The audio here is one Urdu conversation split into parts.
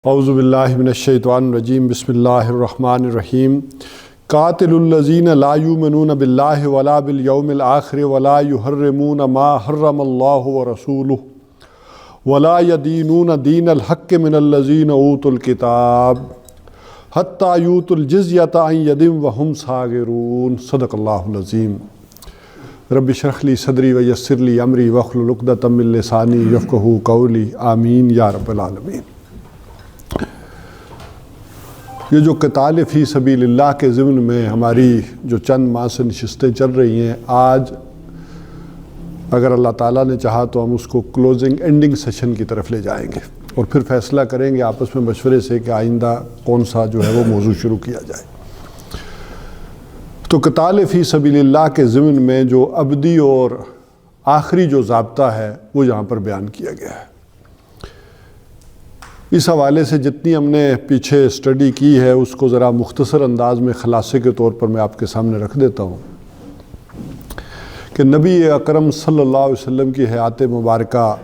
اعوذ باللہ من الشیطان الرجیم بسم اللہ الرحمن الرحیم قاتل الذین لا یؤمنون باللہ ولا بالیوم الآخر ولا یحرمون ما حرم اللہ ورسولہ ولا یدینون دین الحق من الذین اوتوا الکتاب حتی یؤتوا الجزیۃ عن ید وہم صاغرون صدق اللہ العظیم۔ رب اشرح لی صدری ویسر لی امری واحلل عقدۃ من لسانی یفقہوا قولی آمین یا رب العالمین۔ یہ جو قتال فی سبیل اللہ کے ضمن میں ہماری جو چند ماہ سے نشستیں چل رہی ہیں، آج اگر اللہ تعالیٰ نے چاہا تو ہم اس کو کلوزنگ اینڈنگ سیشن کی طرف لے جائیں گے اور پھر فیصلہ کریں گے آپس میں مشورے سے کہ آئندہ کون سا جو ہے وہ موضوع شروع کیا جائے۔ تو قتال فی سبیل اللہ کے ضمن میں جو ابدی اور آخری جو ضابطہ ہے وہ یہاں پر بیان کیا گیا ہے۔ اس حوالے سے جتنی ہم نے پیچھے اسٹڈی کی ہے اس کو ذرا مختصر انداز میں خلاصے کے طور پر میں آپ کے سامنے رکھ دیتا ہوں کہ نبی اکرم صلی اللہ علیہ وسلم کی حیات مبارکہ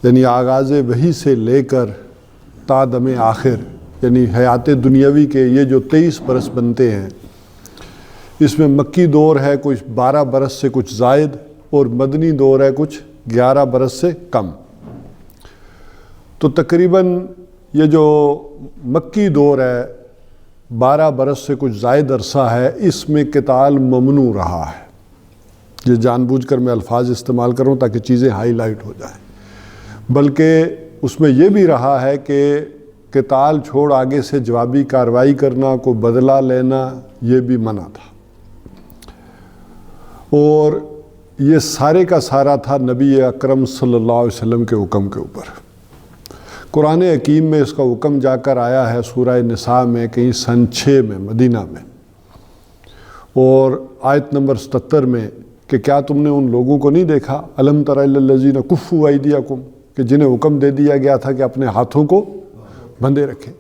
یعنی آغاز وحی سے لے کر تا دم آخر یعنی حیات دنیاوی کے یہ جو 23 برس بنتے ہیں، اس میں مکی دور ہے کچھ 12 برس سے کچھ زائد اور مدنی دور ہے کچھ 11 برس سے کم۔ تو تقریباً یہ جو مکی دور ہے 12 برس سے کچھ زائد عرصہ ہے، اس میں قتال ممنوع رہا ہے۔ یہ جان بوجھ کر میں الفاظ استعمال کروں تاکہ چیزیں ہائی لائٹ ہو جائیں، بلکہ اس میں یہ بھی رہا ہے کہ قتال چھوڑ آگے سے جوابی کارروائی کرنا، کو بدلہ لینا، یہ بھی منع تھا، اور یہ سارے کا سارا تھا نبی اکرم صلی اللہ علیہ وسلم کے حکم کے اوپر۔ قرآن حکیم میں اس کا حکم جا کر آیا ہے سورہ نساء میں کہیں سن 6 میں مدینہ میں، اور آیت نمبر 77 میں کہ کیا تم نے ان لوگوں کو نہیں دیکھا الم تر الی الذین کفوا ایدیکم، کہ جنہیں حکم دے دیا گیا تھا کہ اپنے ہاتھوں کو بندھے رکھیں۔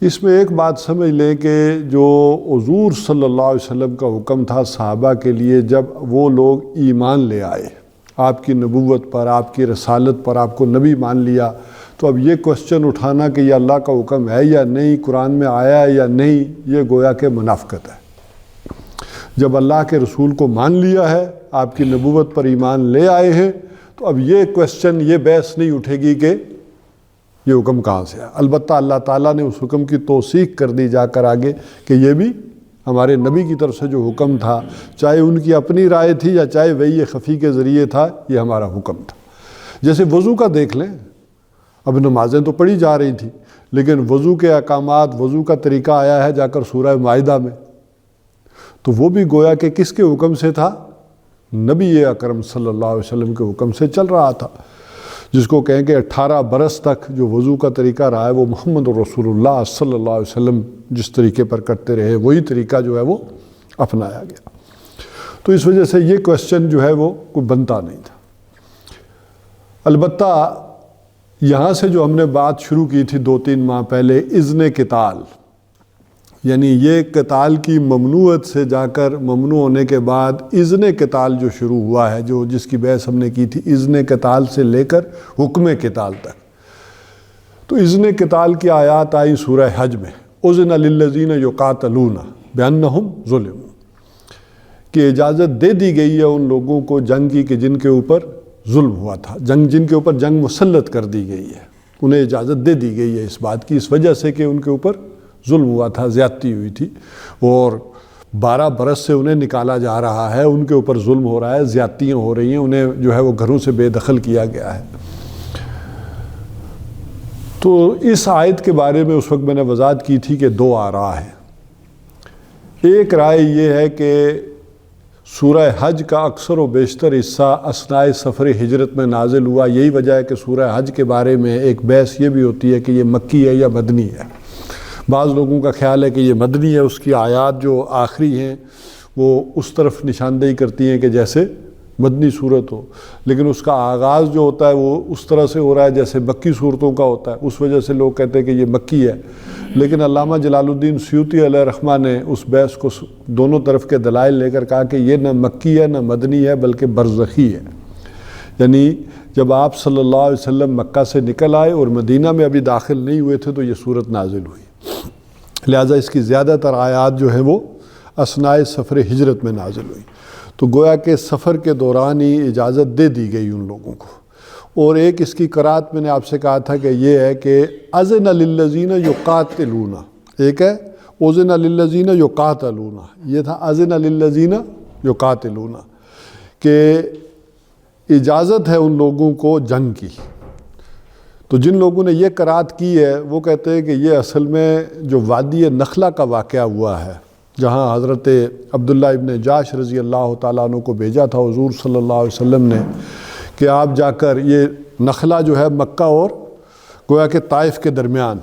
اس میں ایک بات سمجھ لیں کہ جو حضور صلی اللہ علیہ وسلم کا حکم تھا صحابہ کے لیے، جب وہ لوگ ایمان لے آئے آپ کی نبوت پر، آپ کی رسالت پر، آپ کو نبی مان لیا، تو اب یہ کوسچن اٹھانا کہ یہ اللہ کا حکم ہے یا نہیں، قرآن میں آیا ہے یا نہیں، یہ گویا کہ منافقت ہے۔ جب اللہ کے رسول کو مان لیا ہے، آپ کی نبوت پر ایمان لے آئے ہیں، تو اب یہ کوسچن، یہ بحث نہیں اٹھے گی کہ یہ حکم کہاں سے ہے۔ البتہ اللہ تعالیٰ نے اس حکم کی توثیق کر دی جا کر آگے کہ یہ بھی ہمارے نبی کی طرف سے جو حکم تھا، چاہے ان کی اپنی رائے تھی یا چاہے وحی خفی کے ذریعے تھا، یہ ہمارا حکم تھا۔ جیسے وضو کا دیکھ لیں، اب نمازیں تو پڑھی جا رہی تھیں، لیکن وضو کے احکامات، وضو کا طریقہ آیا ہے جا کر سورہ مائدہ میں، تو وہ بھی گویا کہ کس کے حکم سے تھا؟ نبی اکرم صلی اللہ علیہ وسلم کے حکم سے چل رہا تھا، جس کو کہیں کہ 18 برس تک جو وضو کا طریقہ رہا ہے وہ محمد رسول اللہ صلی اللہ علیہ وسلم جس طریقے پر کرتے رہے، وہی طریقہ جو ہے وہ اپنایا گیا۔ تو اس وجہ سے یہ کوسچن جو ہے وہ کوئی بنتا نہیں تھا۔ البتہ یہاں سے جو ہم نے بات شروع کی تھی 2-3 ماہ پہلے، اذن قتال، یعنی یہ قتال کی ممنوعت سے جا کر ممنوع ہونے کے بعد اذن قتال جو شروع ہوا ہے، جس کی بحث ہم نے کی تھی، اذن قتال سے لے کر حکم قتال تک۔ تو اذن قتال کی آیات آئی سورہ حج میں، اذن للذین یقاتلون بانہم ظلموا، کہ اجازت دے دی گئی ہے ان لوگوں کو جنگ کی کہ جن کے اوپر ظلم ہوا تھا، جن کے اوپر جنگ مسلط کر دی گئی ہے، انہیں اجازت دے دی گئی ہے اس بات کی، اس وجہ سے کہ ان کے اوپر ظلم ہوا تھا، زیادتی ہوئی تھی، اور 12 برس سے انہیں نکالا جا رہا ہے، ان کے اوپر ظلم ہو رہا ہے، زیادتیاں ہو رہی ہیں، انہیں جو ہے وہ گھروں سے بے دخل کیا گیا ہے۔ تو اس آیت کے بارے میں اس وقت میں نے وضاحت کی تھی کہ 2 آراء ہیں۔ ایک رائے یہ ہے کہ سورہ حج کا اکثر و بیشتر حصہ اثناء سفر ہجرت میں نازل ہوا، یہی وجہ ہے کہ سورہ حج کے بارے میں ایک بحث یہ بھی ہوتی ہے کہ یہ مکی ہے یا مدنی ہے۔ بعض لوگوں کا خیال ہے کہ یہ مدنی ہے، اس کی آیات جو آخری ہیں وہ اس طرف نشاندہی کرتی ہیں کہ جیسے مدنی صورت ہو، لیکن اس کا آغاز جو ہوتا ہے وہ اس طرح سے ہو رہا ہے جیسے مکی صورتوں کا ہوتا ہے، اس وجہ سے لوگ کہتے ہیں کہ یہ مکی ہے۔ لیکن علامہ جلال الدین سیوطی علیہ رحمہ نے اس بحث کو دونوں طرف کے دلائل لے کر کہا کہ یہ نہ مکی ہے نہ مدنی ہے بلکہ برزخی ہے، یعنی جب آپ صلی اللہ علیہ وسلم مکہ سے نکل آئے اور مدینہ میں ابھی داخل نہیں ہوئے تھے تو یہ صورت نازل ہوئی، لہٰذا اس کی زیادہ تر آیات جو ہیں وہ اثناء سفر ہجرت میں نازل ہوئی۔ تو گویا کہ سفر کے دوران ہی اجازت دے دی گئی ان لوگوں کو۔ اور ایک اس کی قرات میں نے آپ سے کہا تھا کہ یہ ہے کہ اذن للذین یقاتلون، ایک ہے اذن للذین یقاتلون، یہ تھا اذن للذین یقاتلون، کہ اجازت ہے ان لوگوں کو جنگ کی۔ تو جن لوگوں نے یہ قرات کی ہے وہ کہتے ہیں کہ یہ اصل میں جو وادی نخلہ کا واقعہ ہوا ہے، جہاں حضرت عبداللہ ابن جاش رضی اللہ تعالیٰ عنہ کو بھیجا تھا حضور صلی اللہ علیہ وسلم نے کہ آپ جا کر یہ نخلہ جو ہے مکہ اور گویا کہ طائف کے درمیان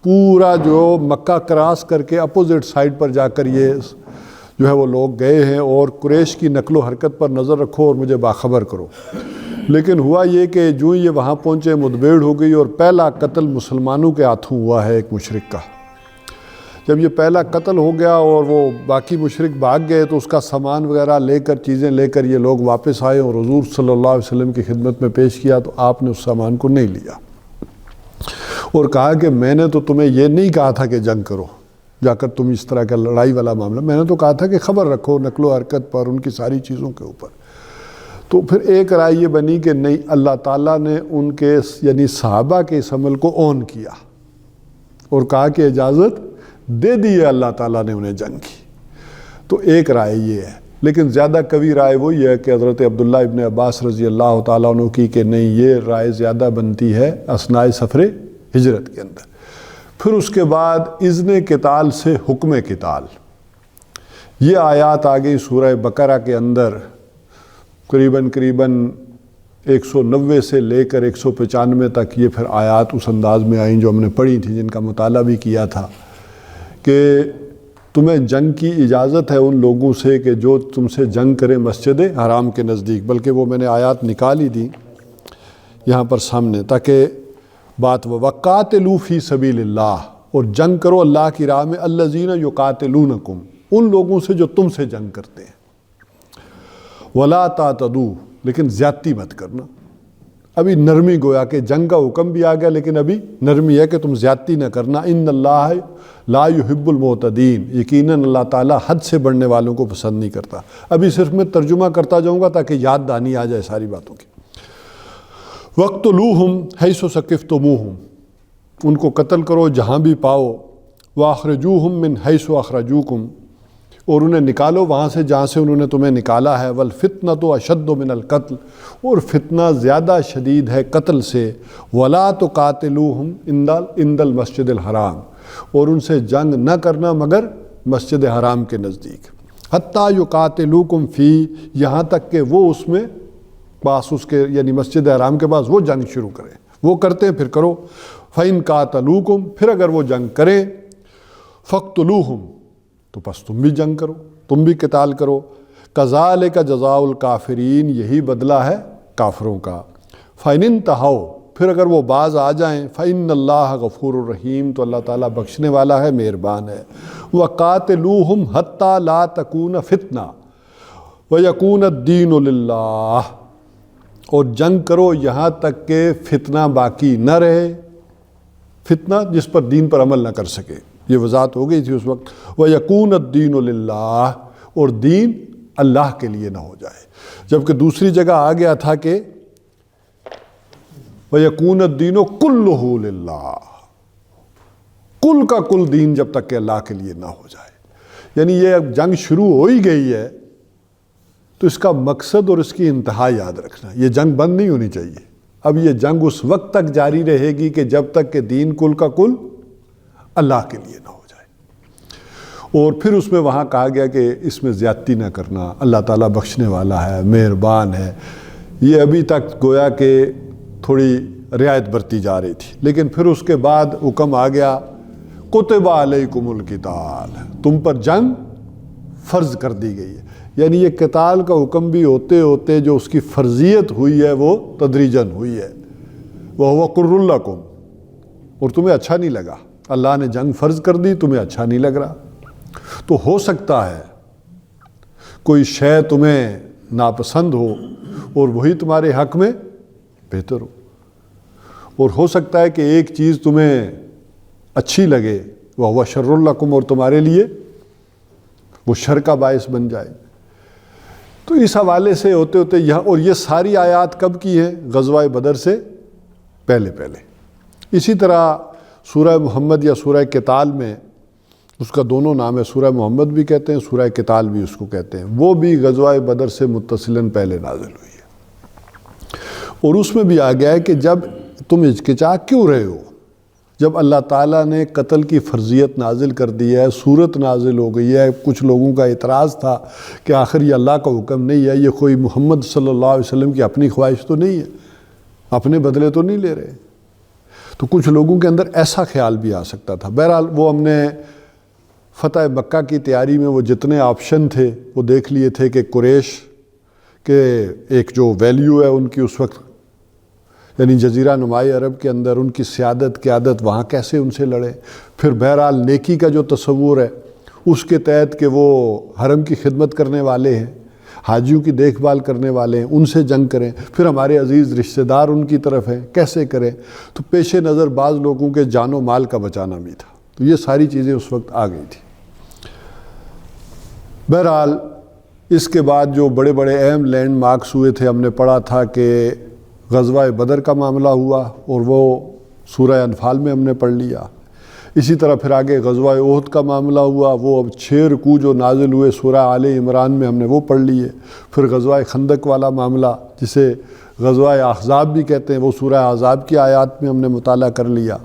پورا جو مکہ کراس کر کے اپوزٹ سائڈ پر جا کر یہ جو ہے وہ لوگ گئے ہیں، اور قریش کی نقل و حرکت پر نظر رکھو اور مجھے باخبر کرو۔ لیکن ہوا یہ کہ جو یہ وہاں پہنچے مدبیڑ ہو گئی، اور پہلا قتل مسلمانوں کے ہاتھوں ہوا ہے ایک مشرک کا۔ جب یہ پہلا قتل ہو گیا اور وہ باقی مشرک بھاگ گئے تو اس کا سامان وغیرہ لے کر، چیزیں لے کر یہ لوگ واپس آئے اور حضور صلی اللہ علیہ وسلم کی خدمت میں پیش کیا، تو آپ نے اس سامان کو نہیں لیا اور کہا کہ میں نے تو تمہیں یہ نہیں کہا تھا کہ جنگ کرو، جا کر تم اس طرح کا لڑائی والا معاملہ، میں نے تو کہا تھا کہ خبر رکھو نقل و حرکت پر، ان کی ساری چیزوں کے اوپر۔ تو پھر ایک رائے یہ بنی کہ نہیں، اللہ تعالیٰ نے ان کے یعنی صحابہ کے اس عمل کو اون کیا اور کہا کہ اجازت دے دی ہے اللہ تعالیٰ نے انہیں جنگ کی۔ تو ایک رائے یہ ہے، لیکن زیادہ قوی رائے وہ یہ ہے کہ حضرت عبداللہ ابن عباس رضی اللہ تعالیٰ عنہ کی کہ نہیں، یہ رائے زیادہ بنتی ہے اثناء سفر ہجرت کے اندر۔ پھر اس کے بعد اذن قتال سے حکم قتال، یہ آیات آ گئی سورہ بقرہ کے اندر، قریباً 190 سے لے کر 195 تک یہ پھر آیات اس انداز میں آئیں جو ہم نے پڑھی تھی، جن کا مطالعہ بھی کیا تھا کہ تمہیں جنگ کی اجازت ہے ان لوگوں سے کہ جو تم سے جنگ کریں مسجد حرام کے نزدیک، بلکہ وہ میں نے آیات نکال ہی دی یہاں پر سامنے تاکہ بات وَقَاتِلُوا فِي سَبِيلِ اللَّهِ، اور جنگ کرو اللہ کی راہ میں، الَّذِينَ يُقَاتِلُونَكُمْ، ان لوگوں سے جو تم سے جنگ کرتے ہیں، وَلَا تَعْتَدُوا، لیکن زیادتی مت کرنا۔ ابھی نرمی گویا کہ جنگ کا حکم بھی آ گیا، لیکن ابھی نرمی ہے کہ تم زیادتی نہ کرنا۔ ان اللہ لا يحب المعتدین، یقیناً اللہ تعالیٰ حد سے بڑھنے والوں کو پسند نہیں کرتا۔ ابھی صرف میں ترجمہ کرتا جاؤں گا تاکہ یاد دہانی آ جائے ساری باتوں کی۔ وَاقْتُلُوهُمْ حَيْثُ ثَقِفْتُمُوهُمْ، ان کو قتل کرو جہاں بھی پاؤ۔ وَأَخْرِجُوهُمْ مِنْ حَيْثُ أَخْرَجُوكُمْ، اور انہیں نکالو وہاں سے جہاں سے انہوں نے تمہیں نکالا ہے۔ وَالْفِتْنَةُ أَشَدُّ مِنَ الْقَتْلِ، اور فتنہ زیادہ شدید ہے قتل سے۔ وَلَا تُقَاتِلُوهُمْ عِنْدَ الْمَسْجِدِ الْحَرَامِ، اور ان سے جنگ نہ کرنا مگر مسجد حرام کے نزدیک۔ حَتَّى يُقَاتِلُوكُمْ فِيهِ، یہاں تک کہ وہ اس میں پاس اس کے یعنی مسجد حرام کے پاس وہ جنگ شروع کریں، وہ کرتے ہیں پھر کرو۔ فَإِنْ قَاتَلُوكُمْ، پھر اگر وہ جنگ کریں، فَاقْتُلُوهُمْ، تو پس تم بھی جنگ کرو، تم بھی قتال کرو۔ کذالک جزاء الکافرین، یہی بدلہ ہے کافروں کا۔ فَإِنِ انتہوا، پھر اگر وہ باز آ جائیں، فَإِنَّ اللَّهَ غَفُورٌ رَحِيمٌ، تو اللہ تعالیٰ بخشنے والا ہے، مہربان ہے۔ وَقَاتِلُوهُمْ حَتَّى لَا تَكُونَ فِتْنَةٌ وَيَكُونَ الدِّينُ لِلَّهِ، اور جنگ کرو یہاں تک کہ فتنہ باقی نہ رہے، فتنہ جس پر دین پر عمل نہ کر سکے، یہ وضاحت ہو گئی تھی اس وقت۔ وَيَكُونَ الدِّينُ لِلَّهِ، اور دین اللہ کے لیے نہ ہو جائے، جبکہ دوسری جگہ آ گیا تھا کہ وَيَكُونَ الدِّينُ كُلُّهُ لِلَّهِ، کل کا کل دین جب تک کہ اللہ کے لیے نہ ہو جائے۔ یعنی یہ اب جنگ شروع ہو ہی گئی ہے تو اس کا مقصد اور اس کی انتہا یاد رکھنا، یہ جنگ بند نہیں ہونی چاہیے۔ اب یہ جنگ اس وقت تک جاری رہے گی کہ جب تک کہ دین کل کا کل اللہ کے لیے نہ ہو جائے۔ اور پھر اس میں وہاں کہا گیا کہ اس میں زیادتی نہ کرنا، اللہ تعالیٰ بخشنے والا ہے، مہربان ہے۔ یہ ابھی تک گویا کہ تھوڑی رعایت برتی جا رہی تھی، لیکن پھر اس کے بعد حکم آ گیا کتب علیکم القتال، تم پر جنگ فرض کر دی گئی ہے۔ یعنی یہ قتال کا حکم بھی ہوتے ہوتے جو اس کی فرضیت ہوئی ہے وہ تدریجاً ہوئی ہے۔ وَهُوَ قُرٌّ لَكُمْ، اور تمہیں اچھا نہیں لگا، اللہ نے جنگ فرض کر دی، تمہیں اچھا نہیں لگ رہا۔ تو ہو سکتا ہے کوئی شے تمہیں ناپسند ہو اور وہی تمہارے حق میں بہتر ہو. اور ہو سکتا ہے کہ ایک چیز تمہیں اچھی لگے وہ شر لکم، اور تمہارے لیے وہ شر کا باعث بن جائے. تو اس حوالے سے ہوتے ہوتے یہاں، اور یہ ساری آیات کب کی ہیں؟ غزوہ بدر سے پہلے. اسی طرح سورہ محمد یا سورہ قتال میں، اس کا دونوں نام ہے، سورہ محمد بھی کہتے ہیں، سورہ قتال بھی اس کو کہتے ہیں، وہ بھی غزوہ بدر سے متصلاً پہلے نازل ہوئی ہے. اور اس میں بھی آ گیا ہے کہ جب تم ہچکچا کیوں رہے ہو، جب اللہ تعالیٰ نے قتل کی فرضیت نازل کر دی ہے، صورت نازل ہو گئی ہے. کچھ لوگوں کا اعتراض تھا کہ آخر یہ اللہ کا حکم نہیں ہے، یہ کوئی محمد صلی اللہ علیہ وسلم کی اپنی خواہش تو نہیں ہے، اپنے بدلے تو نہیں لے رہے. تو کچھ لوگوں کے اندر ایسا خیال بھی آ سکتا تھا. بہرحال وہ ہم نے فتح مکہ کی تیاری میں وہ جتنے آپشن تھے وہ دیکھ لیے تھے کہ قریش کے ایک جو ویلیو ہے ان کی اس وقت، یعنی جزیرہ نمائی عرب کے اندر ان کی سیادت قیادت، وہاں کیسے ان سے لڑے. پھر بہرحال نیکی کا جو تصور ہے اس کے تحت کہ وہ حرم کی خدمت کرنے والے ہیں، حاجیوں کی دیکھ بھال کرنے والے ہیں، ان سے جنگ کریں. پھر ہمارے عزیز رشتہ دار ان کی طرف ہیں، کیسے کریں. تو پیش نظر بعض لوگوں کے جان و مال کا بچانا بھی تھا. تو یہ ساری چیزیں اس وقت آ گئی تھی. بہرحال اس کے بعد جو بڑے بڑے اہم لینڈ مارکس ہوئے تھے، ہم نے پڑھا تھا کہ غزوہ بدر کا معاملہ ہوا، اور وہ سورہ انفال میں ہم نے پڑھ لیا. اسی طرح پھر آگے غزوہ احد کا معاملہ ہوا، وہ اب 6 رکوع جو نازل ہوئے سورہ آل عمران میں ہم نے وہ پڑھ لیے. پھر غزوہ خندق والا معاملہ جسے غزوہ احزاب بھی کہتے ہیں، وہ سورہ احزاب کی آیات میں ہم نے مطالعہ کر لیا.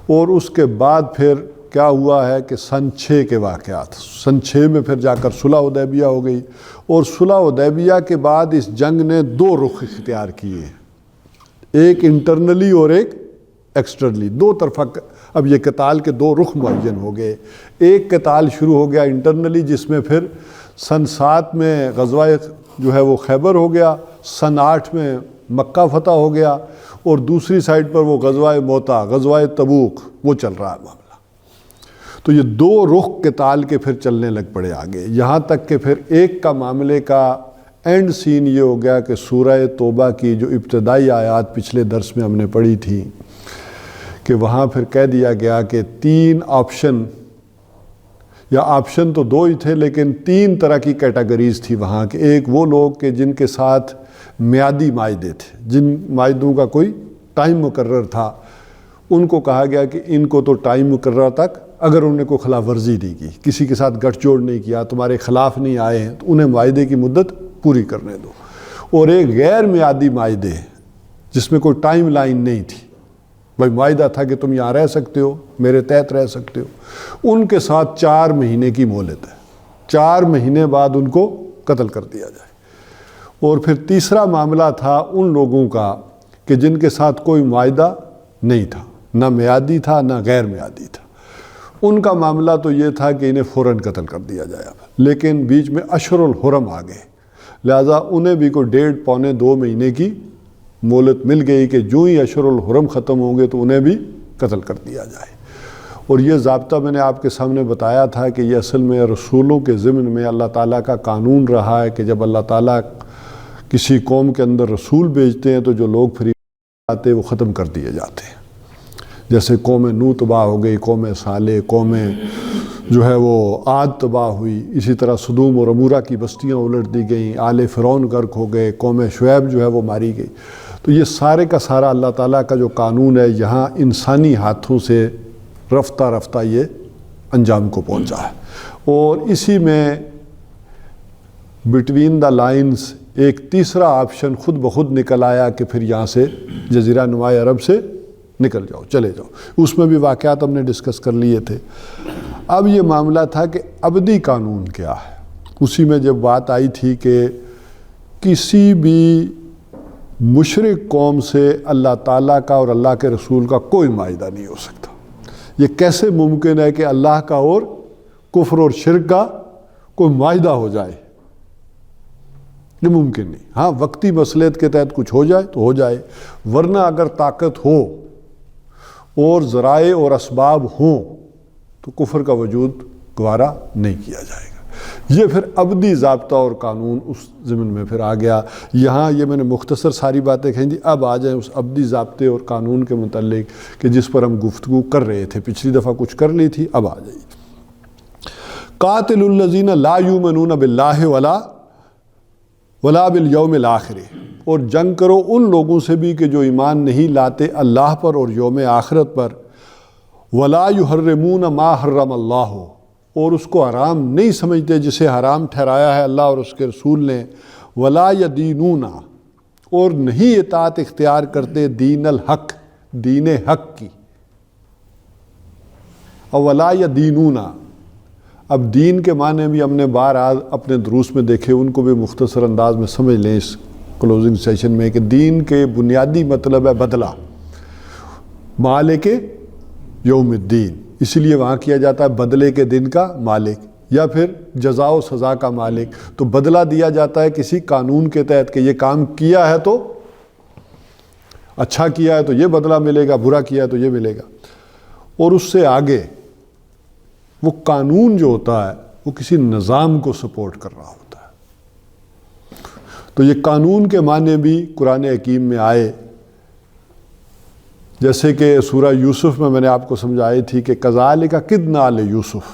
اور اس کے بعد پھر کیا ہوا ہے کہ سن 6 کے واقعات، سن 6 میں پھر جا کر صلح حدیبیہ ہو گئی. اور صلح حدیبیہ کے بعد اس جنگ نے 2 رخ اختیار کیے، ایک انٹرنلی اور ایک ایکسٹرنلی، 2 طرفہ. اب یہ قتال کے 2 رخ معین ہو گئے. ایک قتال شروع ہو گیا انٹرنلی، جس میں پھر سن 7 میں غزوہ جو ہے وہ خیبر ہو گیا، سن 8 میں مکہ فتح ہو گیا، اور دوسری سائڈ پر وہ غزوہ موتا، غزوہ تبوک، وہ چل رہا ہے معاملہ. تو یہ 2 رخ قتال کے پھر چلنے لگ پڑے آگے، یہاں تک کہ پھر ایک کا معاملے کا اینڈ سین یہ ہو گیا کہ سورہ توبہ کی جو ابتدائی آیات پچھلے درس میں ہم نے پڑھی تھی، کہ وہاں پھر کہہ دیا گیا کہ 3 آپشن، یا آپشن تو 2 ہی تھے لیکن 3 طرح کی کیٹیگریز تھی وہاں کے. ایک وہ لوگ کہ جن کے ساتھ میعادی معاہدے تھے، جن معاہدوں کا کوئی ٹائم مقرر تھا، ان کو کہا گیا کہ ان کو تو ٹائم مقررہ تک اگر انہوں نے کوئی خلاف ورزی نہیں کی، کسی کے ساتھ گٹھ جوڑ نہیں کیا، تمہارے خلاف نہیں آئے ہیں، تو انہیں معاہدے کی مدت پوری کرنے دو. اور ایک غیر میعادی معاہدے جس میں کوئی ٹائم لائن نہیں تھی، بھائی معاہدہ تھا کہ تم یہاں رہ سکتے ہو، میرے تحت رہ سکتے ہو، ان کے ساتھ 4 مہینے کی مہلت ہے، 4 مہینے بعد ان کو قتل کر دیا جائے. اور پھر تیسرا معاملہ تھا ان لوگوں کا کہ جن کے ساتھ کوئی معاہدہ نہیں تھا، نہ میعادی تھا نہ غیر میعادی تھا. ان کا معاملہ تو یہ تھا کہ انہیں فوراً قتل کر دیا جائے. لیکن بیچ میں اشہر الحرم آ گئے، لہٰذا انہیں بھی کوئی 1.5 پونے 2 مہینے کی مہلت مل گئی کہ جو ہی اشہر الحرم ختم ہوں گے تو انہیں بھی قتل کر دیا جائے. اور یہ ضابطہ میں نے آپ کے سامنے بتایا تھا کہ یہ اصل میں رسولوں کے ضمن میں اللہ تعالیٰ کا قانون رہا ہے کہ جب اللہ تعالیٰ کسی قوم کے اندر رسول بھیجتے ہیں تو جو لوگ پھر آتے وہ ختم کر دیے جاتے ہیں. جیسے قوم نوح تباہ ہو گئی، قوم صالح، قوم جو ہے وہ عاد تباہ ہوئی، اسی طرح سدوم اور عمورہ کی بستیاں الٹ دی گئیں، آل فرعون غرق ہو گئے، قوم شعیب جو ہے وہ ماری گئی. تو یہ سارے کا سارا اللہ تعالیٰ کا جو قانون ہے یہاں انسانی ہاتھوں سے رفتہ رفتہ یہ انجام کو پہنچا ہے. اور اسی میں بٹوین دا لائنز ایک تیسرا آپشن خود بخود نکل آیا کہ پھر یہاں سے جزیرہ نمائی عرب سے نکل جاؤ، چلے جاؤ. اس میں بھی واقعات ہم نے ڈسکس کر لیے تھے. اب یہ معاملہ تھا کہ ابدی قانون کیا ہے. اسی میں جب بات آئی تھی کہ کسی بھی مشرک قوم سے اللہ تعالیٰ کا اور اللہ کے رسول کا کوئی معاہدہ نہیں ہو سکتا. یہ کیسے ممکن ہے کہ اللہ کا اور کفر اور شرک کا کوئی معاہدہ ہو جائے؟ یہ ممکن نہیں. ہاں وقتی مصلحت کے تحت کچھ ہو جائے تو ہو جائے، ورنہ اگر طاقت ہو اور ذرائع اور اسباب ہوں تو کفر کا وجود گوارا نہیں کیا جائے گا. یہ پھر ابدی ضابطہ اور قانون اس ضمن میں پھر آ گیا۔ یہاں یہ میں نے مختصر ساری باتیں کہیں دی، اب آ جائیں اس ابدی ضابطے اور قانون کے متعلق کہ جس پر ہم گفتگو کر رہے تھے، پچھلی دفعہ کچھ کر لی تھی، اب آ جائیے۔ قاتل الذین لا یؤمنون باللہ ولا بالیوم الآخر، اور جنگ کرو ان لوگوں سے بھی کہ جو ایمان نہیں لاتے اللہ پر اور یوم آخرت پر، ولا یحرمون ما حرم اللہ، اور اس کو حرام نہیں سمجھتے جسے حرام ٹھہرایا ہے اللہ اور اس کے رسول نے، ولا یدینون، اور نہیں اطاعت اختیار کرتے دین الحق، دین حق کی، اور ولا یدینون، اب دین کے معنی بھی ہم نے بہرحال اپنے دروس میں دیکھے، ان کو بھی مختصر انداز میں سمجھ لیں اس کلوزنگ سیشن میں، کہ دین کے بنیادی مطلب ہے بدلہ، مالک یوم الدین، اسی لیے وہاں کیا جاتا ہے بدلے کے دن کا مالک، یا پھر جزا و سزا کا مالک، تو بدلہ دیا جاتا ہے کسی قانون کے تحت کہ یہ کام کیا ہے تو اچھا کیا ہے تو یہ بدلہ ملے گا، برا کیا ہے تو یہ ملے گا۔ اور اس سے آگے وہ قانون جو ہوتا ہے وہ کسی نظام کو سپورٹ کر رہا ہوتا ہے، تو یہ قانون کے معنی بھی قرآن حکیم میں آئے، جیسے کہ سورہ یوسف میں نے آپ کو سمجھائی تھی کہ کذالک کدنا علی یوسف،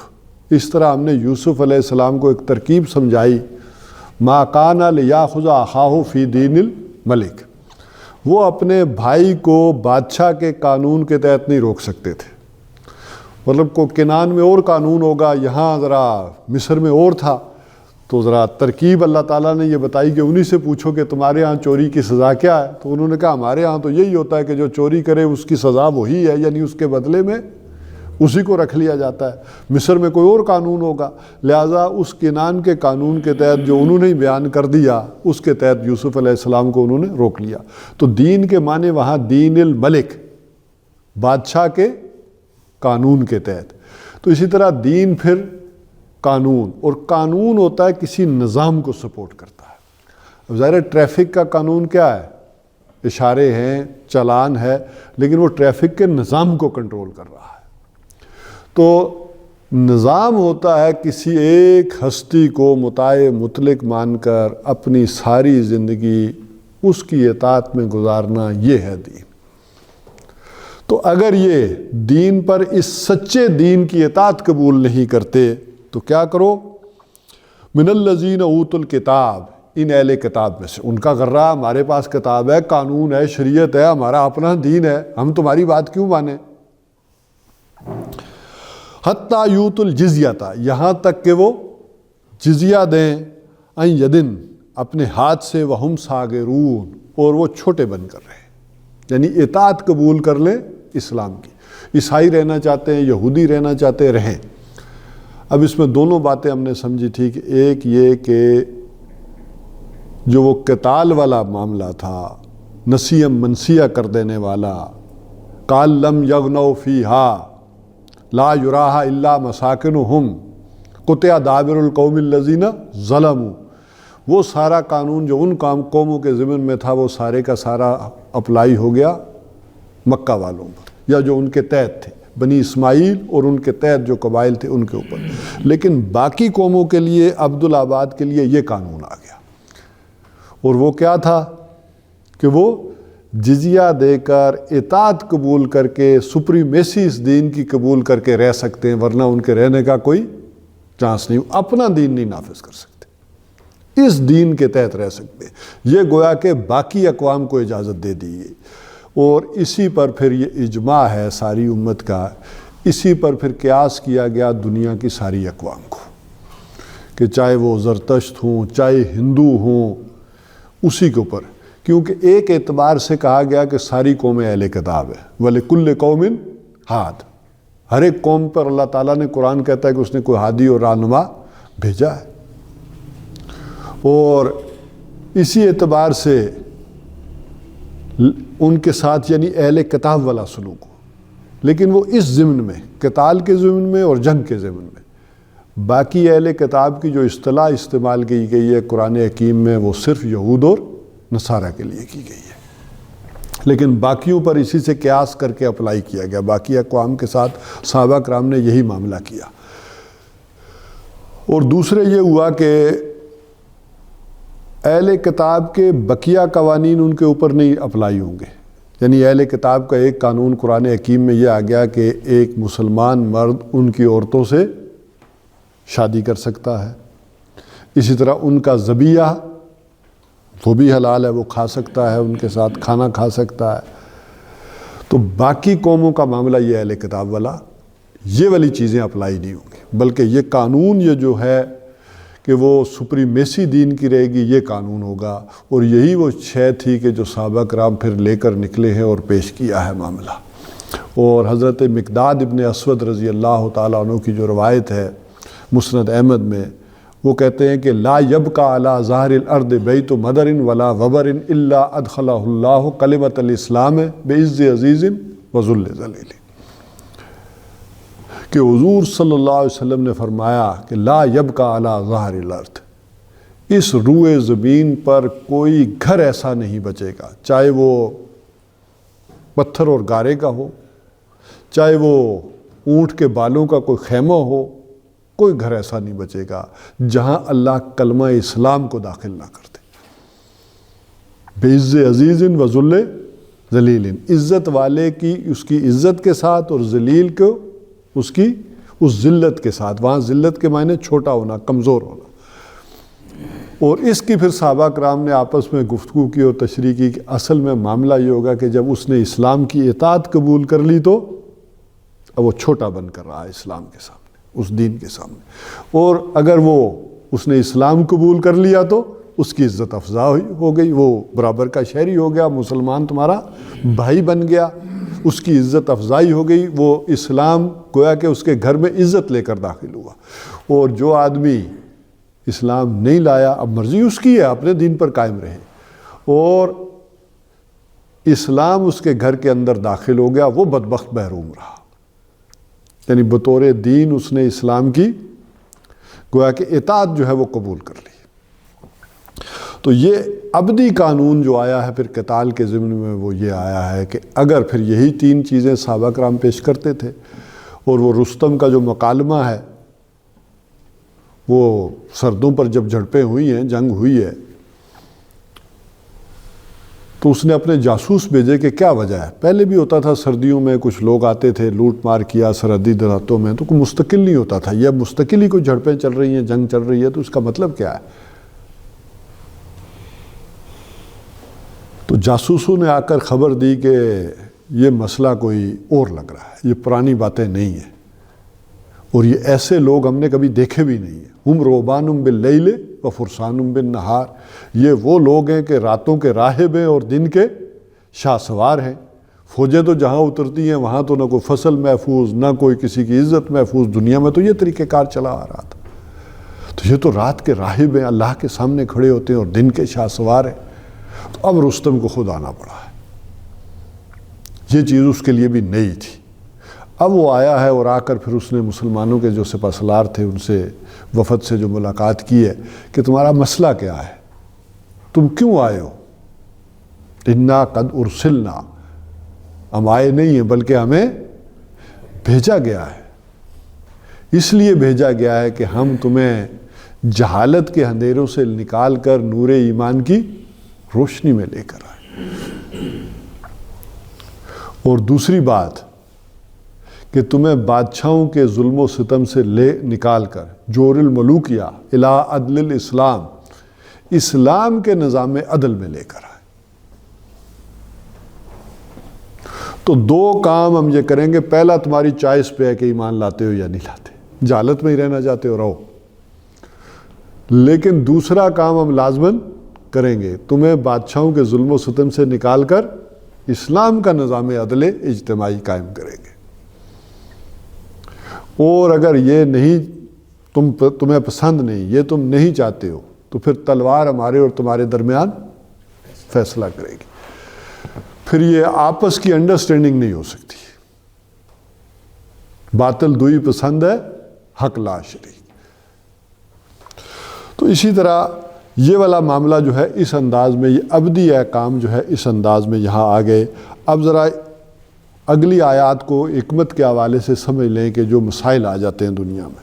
اس طرح ہم نے یوسف علیہ السلام کو ایک ترکیب سمجھائی، ما کان لیاخذ اخاہ فی دین الملک، وہ اپنے بھائی کو بادشاہ کے قانون کے تحت نہیں روک سکتے تھے، مطلب کو کنان میں اور قانون ہوگا، یہاں ذرا مصر میں اور تھا، تو ذرا ترکیب اللہ تعالیٰ نے یہ بتائی کہ انہی سے پوچھو کہ تمہارے ہاں چوری کی سزا کیا ہے، تو انہوں نے کہا ہمارے ہاں تو یہی ہوتا ہے کہ جو چوری کرے اس کی سزا وہی ہے، یعنی اس کے بدلے میں اسی کو رکھ لیا جاتا ہے۔ مصر میں کوئی اور قانون ہوگا، لہٰذا اس کنان کے قانون کے تحت جو انہوں نے بیان کر دیا اس کے تحت یوسف علیہ السلام کو انہوں نے روک لیا۔ تو دین کے معنی وہاں دین الملک، بادشاہ کے قانون کے تحت، تو اسی طرح دین پھر قانون، اور قانون ہوتا ہے کسی نظام کو سپورٹ کرتا ہے۔ اب ظاہر ٹریفک کا قانون کیا ہے؟ اشارے ہیں، چلان ہے، لیکن وہ ٹریفک کے نظام کو کنٹرول کر رہا ہے۔ تو نظام ہوتا ہے کسی ایک ہستی کو مطاع مطلق مان کر اپنی ساری زندگی اس کی اطاعت میں گزارنا، یہ ہے دین۔ تو اگر یہ دین پر اس سچے دین کی اطاعت قبول نہیں کرتے تو کیا کرو؟ من الذین اوتوا الکتاب، ان اہل کتاب میں سے، ان کا غرہ ہمارے پاس کتاب ہے، قانون ہے، شریعت ہے، ہمارا اپنا دین ہے، ہم تمہاری بات کیوں مانیں؟ حتیٰ یؤتوا الجزیۃ، یہاں تک کہ وہ جزیہ دیں، عن یدن، اپنے ہاتھ سے، وہم صاغرون، اور وہ چھوٹے بن کر رہے، یعنی اطاعت قبول کر لیں اسلام کی۔ عیسائی رہنا چاہتے ہیں، یہودی رہنا چاہتے رہیں۔ اب اس میں دونوں باتیں ہم نے سمجھی تھی کہ ایک یہ کہ جو وہ قتال والا معاملہ تھا، نسیم منسیہ کر دینے والا، قال لم یغنوا فیہا لا یراہا الا مساکنہم قطع دابر القوم الذین ظلموا، وہ سارا قانون جو ان قوموں کے ضمن میں تھا وہ سارے کا سارا اپلائی ہو گیا مکہ والوں پر، یا جو ان کے تحت تھے، بنی اسماعیل اور ان کے تحت جو قبائل تھے ان کے اوپر۔ لیکن باقی قوموں کے لیے، عبدالآباد کے لیے یہ قانون آ گیا، اور وہ کیا تھا کہ وہ جزیہ دے کر اطاعت قبول کر کے، سپریمیسی اس دین کی قبول کر کے رہ سکتے ہیں، ورنہ ان کے رہنے کا کوئی چانس نہیں، اپنا دین نہیں نافذ کر سکتے، اس دین کے تحت رہ سکتے۔ یہ گویا کہ باقی اقوام کو اجازت دے دی گئی، اور اسی پر پھر یہ اجماع ہے ساری امت کا، اسی پر پھر قیاس کیا گیا دنیا کی ساری اقوام کو، کہ چاہے وہ زرتشت ہوں، چاہے ہندو ہوں، اسی کے اوپر، کیونکہ ایک اعتبار سے کہا گیا کہ ساری قومیں اہل کتاب ہے، وَلِكُلِّ قَوْمٍ ہاد، ہر ایک قوم پر اللہ تعالیٰ نے، قرآن کہتا ہے کہ اس نے کوئی ہادی اور رہنما بھیجا ہے، اور اسی اعتبار سے ان کے ساتھ یعنی اہل کتاب والا سلوک ہو، لیکن وہ اس ضمن میں، قتال کے ضمن میں اور جنگ کے ضمن میں۔ باقی اہل کتاب کی جو اصطلاح استعمال کی گئی ہے قرآن حکیم میں، وہ صرف یہود اور نصارہ کے لیے کی گئی ہے، لیکن باقیوں پر اسی سے قیاس کر کے اپلائی کیا گیا، باقی اقوام کے ساتھ صحابہ کرام نے یہی معاملہ کیا۔ اور دوسرے یہ ہوا کہ اہل کتاب کے بقیہ قوانین ان کے اوپر نہیں اپلائی ہوں گے. یعنی اہل کتاب کا ایک قانون قرآن حکیم میں یہ آ گیا کہ ایک مسلمان مرد ان کی عورتوں سے شادی کر سکتا ہے. اسی طرح ان کا ذبیحہ وہ بھی حلال ہے، وہ کھا سکتا ہے، ان کے ساتھ کھانا کھا سکتا ہے. تو باقی قوموں کا معاملہ یہ اہل کتاب والا یہ والی چیزیں اپلائی نہیں ہوں گی، بلکہ یہ قانون یہ جو ہے کہ وہ سپریمیسی دین کی رہے گی، یہ قانون ہوگا. اور یہی وہ شے تھی کہ جو صحابہ کرام پھر لے کر نکلے ہیں اور پیش کیا ہے معاملہ. اور حضرت مقداد ابن اسود رضی اللہ تعالیٰ عنہ کی جو روایت ہے مسند احمد میں، وہ کہتے ہیں کہ لا یبقى علی ظاہر الارض بیت مدر ولا وبر الا ادخلہ اللہ کلمۃ الاسلام بعز عزیز وذل ذلیل. کہ حضور صلی اللہ علیہ وسلم نے فرمایا کہ لا یبقى علی ظاہر الارض، اس روئے زمین پر کوئی گھر ایسا نہیں بچے گا، چاہے وہ پتھر اور گارے کا ہو، چاہے وہ اونٹ کے بالوں کا کوئی خیمہ ہو، کوئی گھر ایسا نہیں بچے گا جہاں اللہ کلمہ اسلام کو داخل نہ کر دے. بعز عزیز وذل ذلیل، عزت والے کی اس کی عزت کے ساتھ اور ذلیل کو اس کی اس ذلت کے ساتھ. وہاں ذلت کے معنی چھوٹا ہونا، کمزور ہونا. اور اس کی پھر صحابہ کرام نے آپس میں گفتگو کی اور تشریح کی کہ اصل میں معاملہ یہ ہوگا کہ جب اس نے اسلام کی اطاعت قبول کر لی تو اب وہ چھوٹا بن کر رہا ہے اسلام کے سامنے، اس دین کے سامنے. اور اگر اس نے اسلام قبول کر لیا تو اس کی عزت افزائی ہو گئی، وہ برابر کا شہری ہو گیا، مسلمان تمہارا بھائی بن گیا، اس کی عزت افزائی ہو گئی. وہ اسلام گویا کہ اس کے گھر میں عزت لے کر داخل ہوا. اور جو آدمی اسلام نہیں لایا، اب مرضی اس کی ہے، اپنے دین پر قائم رہے، اور اسلام اس کے گھر کے اندر داخل ہو گیا، وہ بدبخت محروم رہا. یعنی بطور دین اس نے اسلام کی گویا کہ اطاعت جو ہے وہ قبول کر لی. تو یہ ابدی قانون جو آیا ہے پھر قتال کے ضمن میں، وہ یہ آیا ہے کہ اگر پھر یہی تین چیزیں صحابہ کرام پیش کرتے تھے، اور وہ رستم کا جو مکالمہ ہے، وہ سردوں پر جب جھڑپیں ہوئی ہیں، جنگ ہوئی ہے، تو اس نے اپنے جاسوس بھیجے کہ کیا وجہ ہے. پہلے بھی ہوتا تھا، سردیوں میں کچھ لوگ آتے تھے، لوٹ مار کیا سرحدی دیہاتوں میں، تو کوئی مستقل نہیں ہوتا تھا. یہ مستقل ہی کوئی جھڑپیں چل رہی ہیں، جنگ چل رہی ہے، تو اس کا مطلب کیا ہے؟ تو جاسوسوں نے آ کر خبر دی کہ یہ مسئلہ کوئی اور لگ رہا ہے، یہ پرانی باتیں نہیں ہیں، اور یہ ایسے لوگ ہم نے کبھی دیکھے بھی نہیں ہیں. ہم روبانم باللیل و فرسانم بالنہار، یہ وہ لوگ ہیں کہ راتوں کے راہب ہیں اور دن کے شاہ سوار ہیں. فوجیں تو جہاں اترتی ہیں وہاں تو نہ کوئی فصل محفوظ، نہ کوئی کسی کی عزت محفوظ. دنیا میں تو یہ طریقہ کار چلا آ رہا تھا. تو یہ تو رات کے راہب ہیں، اللہ کے سامنے کھڑے ہوتے ہیں، اور دن کے شاہ سوار ہیں. تو اب رستم کو خود آنا پڑا ہے. یہ چیز اس کے لیے بھی نئی تھی. اب وہ آیا ہے، اور آ کر پھر اس نے مسلمانوں کے جو سپہ سالار تھے ان سے، وفد سے جو ملاقات کی ہے کہ تمہارا مسئلہ کیا ہے، تم کیوں آئے ہو؟ انا قد ارسلنا، ہم آئے نہیں ہیں بلکہ ہمیں بھیجا گیا ہے. اس لیے بھیجا گیا ہے کہ ہم تمہیں جہالت کے اندھیروں سے نکال کر نور ایمان کی روشنی میں لے کر آئے. اور دوسری بات کہ تمہیں بادشاہوں کے ظلم و ستم سے نکال کر جور الملوکیہ الی عدل الاسلام، اسلام کے نظام عدل میں لے کر آئے. تو دو کام ہم یہ کریں گے. پہلا تمہاری چوائس پہ ہے کہ ایمان لاتے ہو یا نہیں لاتے، جہالت میں ہی رہنا چاہتے ہو رہو. لیکن دوسرا کام ہم لازماً کریں گے، تمہیں بادشاہوں کے ظلم و ستم سے نکال کر اسلام کا نظام عدل اجتماعی قائم کریں گے. اور اگر یہ نہیں تمہیں پسند نہیں، یہ تم نہیں چاہتے ہو، تو پھر تلوار ہمارے اور تمہارے درمیان فیصلہ کرے گی. پھر یہ آپس کی انڈرسٹینڈنگ نہیں ہو سکتی. باطل دوئی پسند ہے، حق لا شریک. تو اسی طرح یہ والا معاملہ جو ہے اس انداز میں، یہ ابدی احکام جو ہے اس انداز میں یہاں آ گئے. اب ذرا اگلی آیات کو حکمت کے حوالے سے سمجھ لیں کہ جو مسائل آ جاتے ہیں دنیا میں.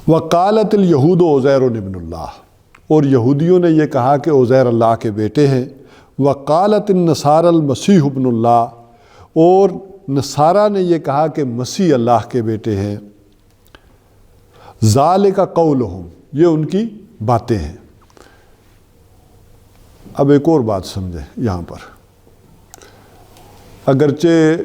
وقالت الیہود عزیر ابن اللہ، اور یہودیوں نے یہ کہا کہ عزیر اللہ کے بیٹے ہیں۔ وقالت النصارى المسیح ابن اللہ، اور نصارہ نے یہ کہا کہ مسیح اللہ کے بیٹے ہیں۔ ذالک قولہم، یہ ان کی باتیں ہیں۔ اب ایک اور بات سمجھیں یہاں پر، اگرچہ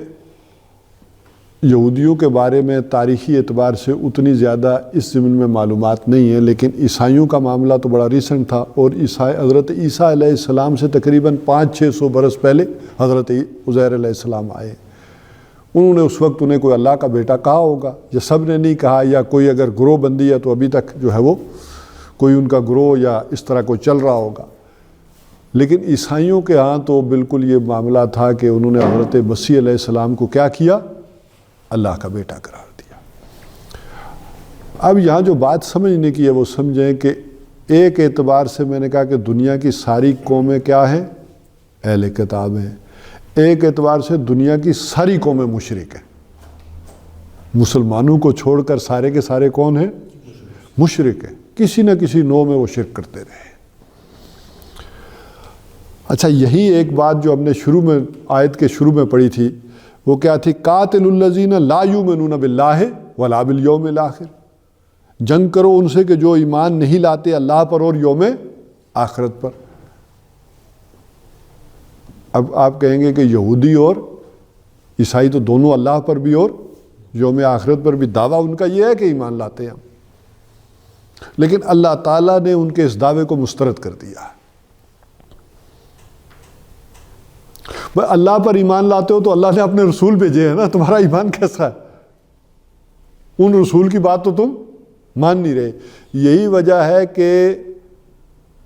یہودیوں کے بارے میں تاریخی اعتبار سے اتنی زیادہ اس ضمن میں معلومات نہیں ہیں، لیکن عیسائیوں کا معاملہ تو بڑا ریسنٹ تھا، اور حضرت عیسیٰ علیہ السلام سے تقریباً 500-600 برس پہلے حضرت عزیر علیہ السلام آئے۔ انہوں نے اس وقت انہیں کوئی اللہ کا بیٹا کہا ہوگا، یا سب نے نہیں کہا، یا کوئی اگر گروہ بندی ہے تو ابھی تک جو ہے وہ کوئی ان کا گروہ یا اس طرح کوئی چل رہا ہوگا۔ لیکن عیسائیوں کے ہاں تو بالکل یہ معاملہ تھا کہ انہوں نے حضرت مسیح علیہ السلام کو کیا کیا؟ اللہ کا بیٹا قرار دیا۔ اب یہاں جو بات سمجھنے کی ہے وہ سمجھیں کہ ایک اعتبار سے میں نے کہا کہ دنیا کی ساری قومیں کیا ہیں؟ اہل کتاب ہیں۔ ایک اعتبار سے دنیا کی ساری قومیں مشرک ہیں۔ مسلمانوں کو چھوڑ کر سارے کے سارے کون ہیں؟ مشرک ہیں، کسی نہ کسی نوع میں وہ شرک کرتے رہے۔ اچھا، یہی ایک بات جو ہم نے شروع میں آیت کے شروع میں پڑھی تھی وہ کیا تھی؟ قاتل الذین لا یؤمنون باللہ ولا بالیوم الآخر، جنگ کرو ان سے کہ جو ایمان نہیں لاتے اللہ پر اور یوم آخرت پر۔ اب آپ کہیں گے کہ یہودی اور عیسائی تو دونوں اللہ پر بھی اور یوم آخرت پر بھی دعویٰ ان کا یہ ہے کہ ایمان لاتے ہیں ہم، لیکن اللہ تعالیٰ نے ان کے اس دعوے کو مسترد کر دیا ہے۔ بھائی اللہ پر ایمان لاتے ہو تو اللہ نے اپنے رسول بھیجے ہیں نا، تمہارا ایمان کیسا ہے؟ ان رسول کی بات تو تم مان نہیں رہے۔ یہی وجہ ہے کہ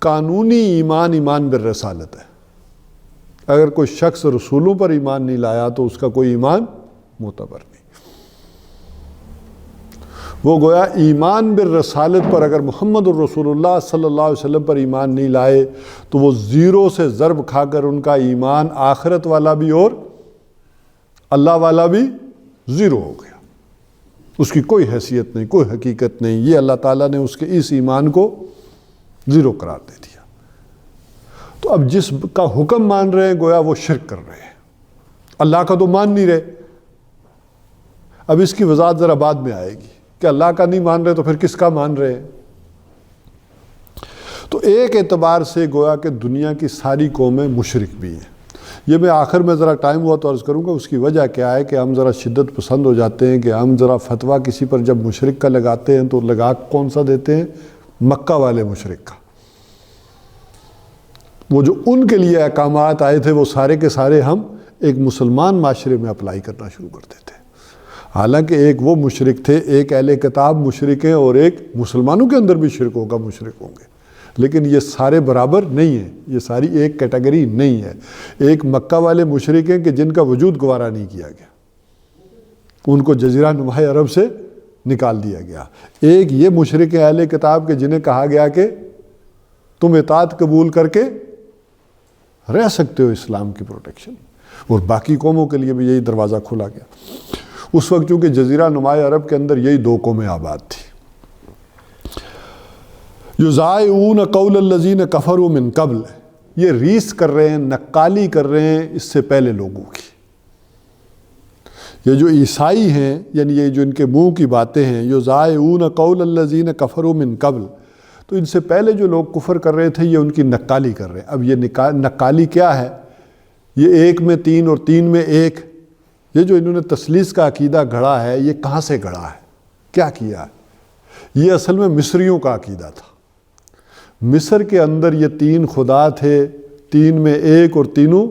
قانونی ایمان بالرسالت ہے۔ اگر کوئی شخص رسولوں پر ایمان نہیں لایا تو اس کا کوئی ایمان معتبر نہیں۔ وہ گویا ایمان بالرسالت پر اگر محمد الرسول اللہ صلی اللہ علیہ وسلم پر ایمان نہیں لائے تو وہ زیرو سے ضرب کھا کر ان کا ایمان آخرت والا بھی اور اللہ والا بھی زیرو ہو گیا۔ اس کی کوئی حیثیت نہیں، کوئی حقیقت نہیں۔ یہ اللہ تعالیٰ نے اس کے اس ایمان کو زیرو قرار دے دیا۔ تو اب جس کا حکم مان رہے ہیں گویا وہ شرک کر رہے ہیں، اللہ کا تو مان نہیں رہے۔ اب اس کی وضاحت ذرا بعد میں آئے گی کہ اللہ کا نہیں مان رہے تو پھر کس کا مان رہے ہیں۔ تو ایک اعتبار سے گویا کہ دنیا کی ساری قومیں مشرک بھی ہیں۔ یہ میں آخر میں ذرا ٹائم ہوا تو عرض کروں گا اس کی وجہ کیا ہے کہ ہم ذرا شدت پسند ہو جاتے ہیں کہ ہم ذرا فتویٰ کسی پر جب مشرک کا لگاتے ہیں تو لگا کون سا دیتے ہیں؟ مکہ والے مشرک کا۔ وہ جو ان کے لیے احکامات آئے تھے وہ سارے کے سارے ہم ایک مسلمان معاشرے میں اپلائی کرنا شروع کر دیتے ہیں، حالانکہ ایک وہ مشرک تھے، ایک اہل کتاب مشرک ہیں اور ایک مسلمانوں کے اندر بھی شرک ہوگا، مشرک ہوں گے، لیکن یہ سارے برابر نہیں ہیں، یہ ساری ایک کیٹیگری نہیں ہے۔ ایک مکہ والے مشرک ہیں کہ جن کا وجود گوارا نہیں کیا گیا، ان کو جزیرہ نما عرب سے نکال دیا گیا۔ ایک یہ مشرک ہیں اہل کتاب کے جنہیں کہا گیا کہ تم اطاعت قبول کر کے رہ سکتے ہو اسلام کی پروٹیکشن، اور باقی قوموں کے لیے بھی یہی دروازہ کھولا گیا۔ اس وقت چونکہ جزیرہ نما عرب کے اندر یہی دو قومیں آباد تھی۔ یضاعون قول الذین کفروا من قبل، یہ ریس کر رہے ہیں، نقالی کر رہے ہیں اس سے پہلے لوگوں کی۔ یہ جو عیسائی ہیں، یعنی یہ جو ان کے منہ کی باتیں ہیں، یضاعون قول الذین کفروا من قبل، تو ان سے پہلے جو لوگ کفر کر رہے تھے یہ ان کی نقالی کر رہے ہیں۔ اب یہ نقالی کیا ہے؟ یہ ایک میں تین اور تین میں ایک، یہ جو انہوں نے تثلیث کا عقیدہ گھڑا ہے یہ کہاں سے گھڑا ہے، کیا کیا ہے؟ یہ اصل میں مصریوں کا عقیدہ تھا۔ مصر کے اندر یہ تین خدا تھے، تین میں ایک، اور تینوں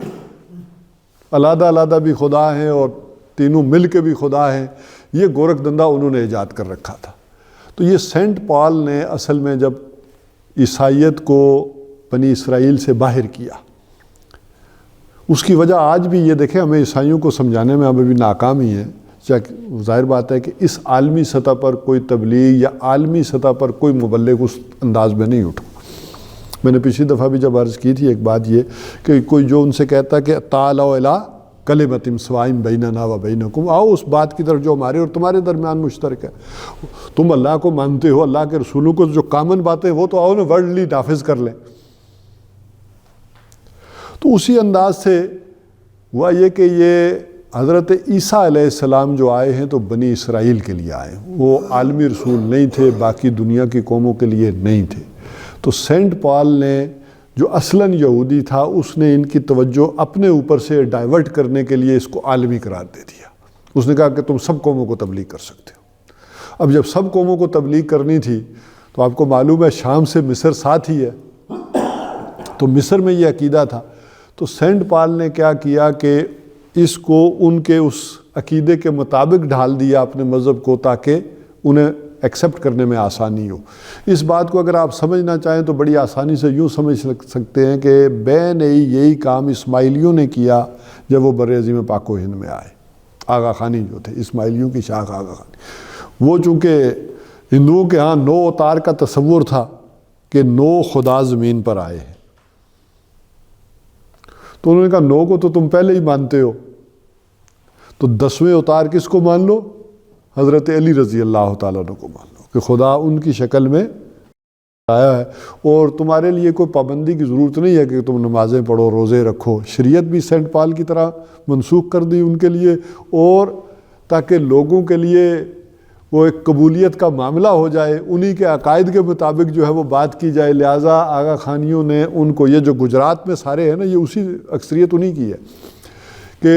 علیحدہ علیحدہ بھی خدا ہیں اور تینوں مل کے بھی خدا ہیں۔ یہ گورکھ دندہ انہوں نے ایجاد کر رکھا تھا۔ تو یہ سینٹ پال نے اصل میں جب عیسائیت کو بنی اسرائیل سے باہر کیا، اس کی وجہ آج بھی یہ دیکھیں ہمیں عیسائیوں کو سمجھانے میں ہمیں بھی ناکامی ہے۔ ظاہر بات ہے کہ اس عالمی سطح پر کوئی تبلیغ یا عالمی سطح پر کوئی مبلغ اس انداز میں نہیں اٹھا۔ میں نے پچھلی دفعہ بھی جب عرض کی تھی ایک بات یہ کہ کوئی جو ان سے کہتا کہ تعالوا الی کلمۃ سواء بیننا و بینکم، آؤ اس بات کی طرف جو ہمارے اور تمہارے درمیان مشترک ہے۔ تم اللہ کو مانتے ہو، اللہ کے رسولوں کو، جو کامن باتیں وہ تو آؤ نا ورلڈلی نافذ کر لیں۔ تو اسی انداز سے ہوا یہ کہ یہ حضرت عیسیٰ علیہ السلام جو آئے ہیں تو بنی اسرائیل کے لیے آئے، وہ عالمی رسول نہیں تھے، باقی دنیا کی قوموں کے لیے نہیں تھے۔ تو سینٹ پال نے جو اصلاً یہودی تھا، اس نے ان کی توجہ اپنے اوپر سے ڈائیورٹ کرنے کے لیے اس کو عالمی قرار دے دیا۔ اس نے کہا کہ تم سب قوموں کو تبلیغ کر سکتے ہو۔ اب جب سب قوموں کو تبلیغ کرنی تھی تو آپ کو معلوم ہے شام سے مصر ساتھ ہی ہے، تو مصر میں یہ عقیدہ تھا۔ تو سینٹ پال نے کیا کیا کہ اس کو ان کے اس عقیدے کے مطابق ڈھال دیا اپنے مذہب کو، تاکہ انہیں ایکسیپٹ کرنے میں آسانی ہو۔ اس بات کو اگر آپ سمجھنا چاہیں تو بڑی آسانی سے یوں سمجھ سکتے ہیں کہ بین یہی کام اسماعیلیوں نے کیا جب وہ برعظیم پاک و ہند میں آئے۔ آغا خانی جو تھے، اسماعیلیوں کی شاخ آغا خانی، وہ چونکہ ہندوؤں کے ہاں 9 اوتار کا تصور تھا کہ 9 خدا زمین پر آئے ہیں، تو انہوں نے کہا 9 کو تو تم پہلے ہی مانتے ہو، تو 10ویں اوتار کس کو مان لو؟ حضرت علی رضی اللہ تعالیٰ عنہ کو مان لو کہ خدا ان کی شکل میں آیا ہے، اور تمہارے لیے کوئی پابندی کی ضرورت نہیں ہے کہ تم نمازیں پڑھو، روزے رکھو۔ شریعت بھی سینٹ پال کی طرح منسوخ کر دی ان کے لیے، اور تاکہ لوگوں کے لیے وہ ایک قبولیت کا معاملہ ہو جائے، انہی کے عقائد کے مطابق جو ہے وہ بات کی جائے۔ لہٰذا آغا خانیوں نے ان کو، یہ جو گجرات میں سارے ہیں نا، یہ اسی اکثریت انہی کی ہے کہ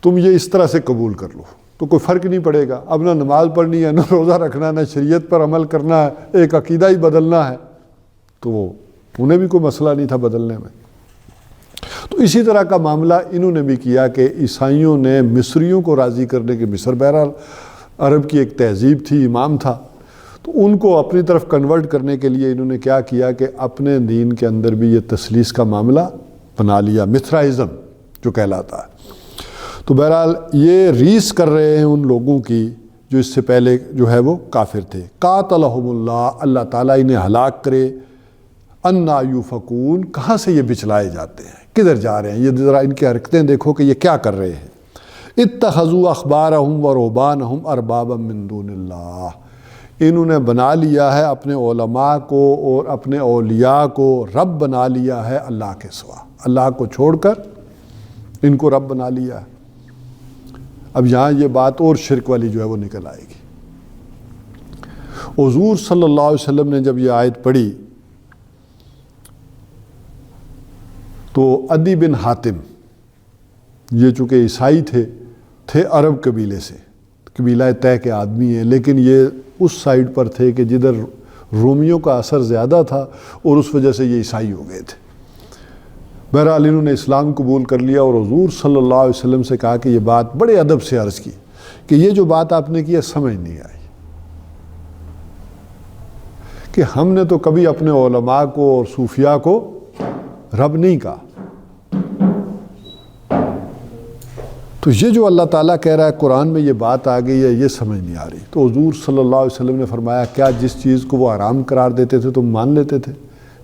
تم یہ اس طرح سے قبول کر لو تو کوئی فرق نہیں پڑے گا۔ اب نہ نماز پڑھنی ہے، نہ روزہ رکھنا ہے، نہ شریعت پر عمل کرنا ہے، ایک عقیدہ ہی بدلنا ہے، تو انہیں بھی کوئی مسئلہ نہیں تھا بدلنے میں۔ تو اسی طرح کا معاملہ انہوں نے بھی کیا کہ عیسائیوں نے مصریوں کو راضی کرنے کے، مصر بہرحال عرب کی ایک تہذیب تھی، امام تھا، تو ان کو اپنی طرف کنورٹ کرنے کے لیے انہوں نے کیا کیا کہ اپنے دین کے اندر بھی یہ تثلیث کا معاملہ بنا لیا، متھرائزم جو کہلاتا ہے۔ تو بہرحال یہ ریس کر رہے ہیں ان لوگوں کی جو اس سے پہلے جو ہے وہ کافر تھے۔ قاتلہم اللہ، اللہ تعالیٰ انہیں ہلاک کرے۔ انا یوفکون، کہاں سے یہ بچلائے جاتے ہیں، کدھر جا رہے ہیں، یہ ذرا ان کی حرکتیں دیکھو کہ یہ کیا کر رہے ہیں۔ اتخذوا اخبارہم ورہبانہم اربابا من دون اللہ، انہوں نے بنا لیا ہے اپنے علماء کو اور اپنے اولیاء کو رب بنا لیا ہے اللہ کے سوا، اللہ کو چھوڑ کر ان کو رب بنا لیا ہے۔ اب یہاں یہ بات اور شرک والی جو ہے وہ نکل آئے گی۔ حضور صلی اللہ علیہ وسلم نے جب یہ آیت پڑھی تو عدی بن حاتم، یہ چونکہ عیسائی تھے عرب قبیلے سے، قبیلہ طے کے آدمی ہیں، لیکن یہ اس سائڈ پر تھے کہ جدھر رومیوں کا اثر زیادہ تھا اور اس وجہ سے یہ عیسائی ہو گئے تھے۔ بہرحال انہوں نے اسلام قبول کر لیا اور حضور صلی اللہ علیہ وسلم سے کہا کہ یہ بات بڑے ادب سے عرض کی کہ یہ جو بات آپ نے کی ہے سمجھ نہیں آئی، کہ ہم نے تو کبھی اپنے علماء کو اور صوفیاء کو رب نہیں کہا، تو یہ جو اللہ تعالیٰ کہہ رہا ہے قرآن میں یہ بات آ گئی ہے، یہ سمجھ نہیں آ رہی۔ تو حضور صلی اللہ علیہ وسلم نے فرمایا کیا جس چیز کو وہ حرام قرار دیتے تھے تم مان لیتے تھے،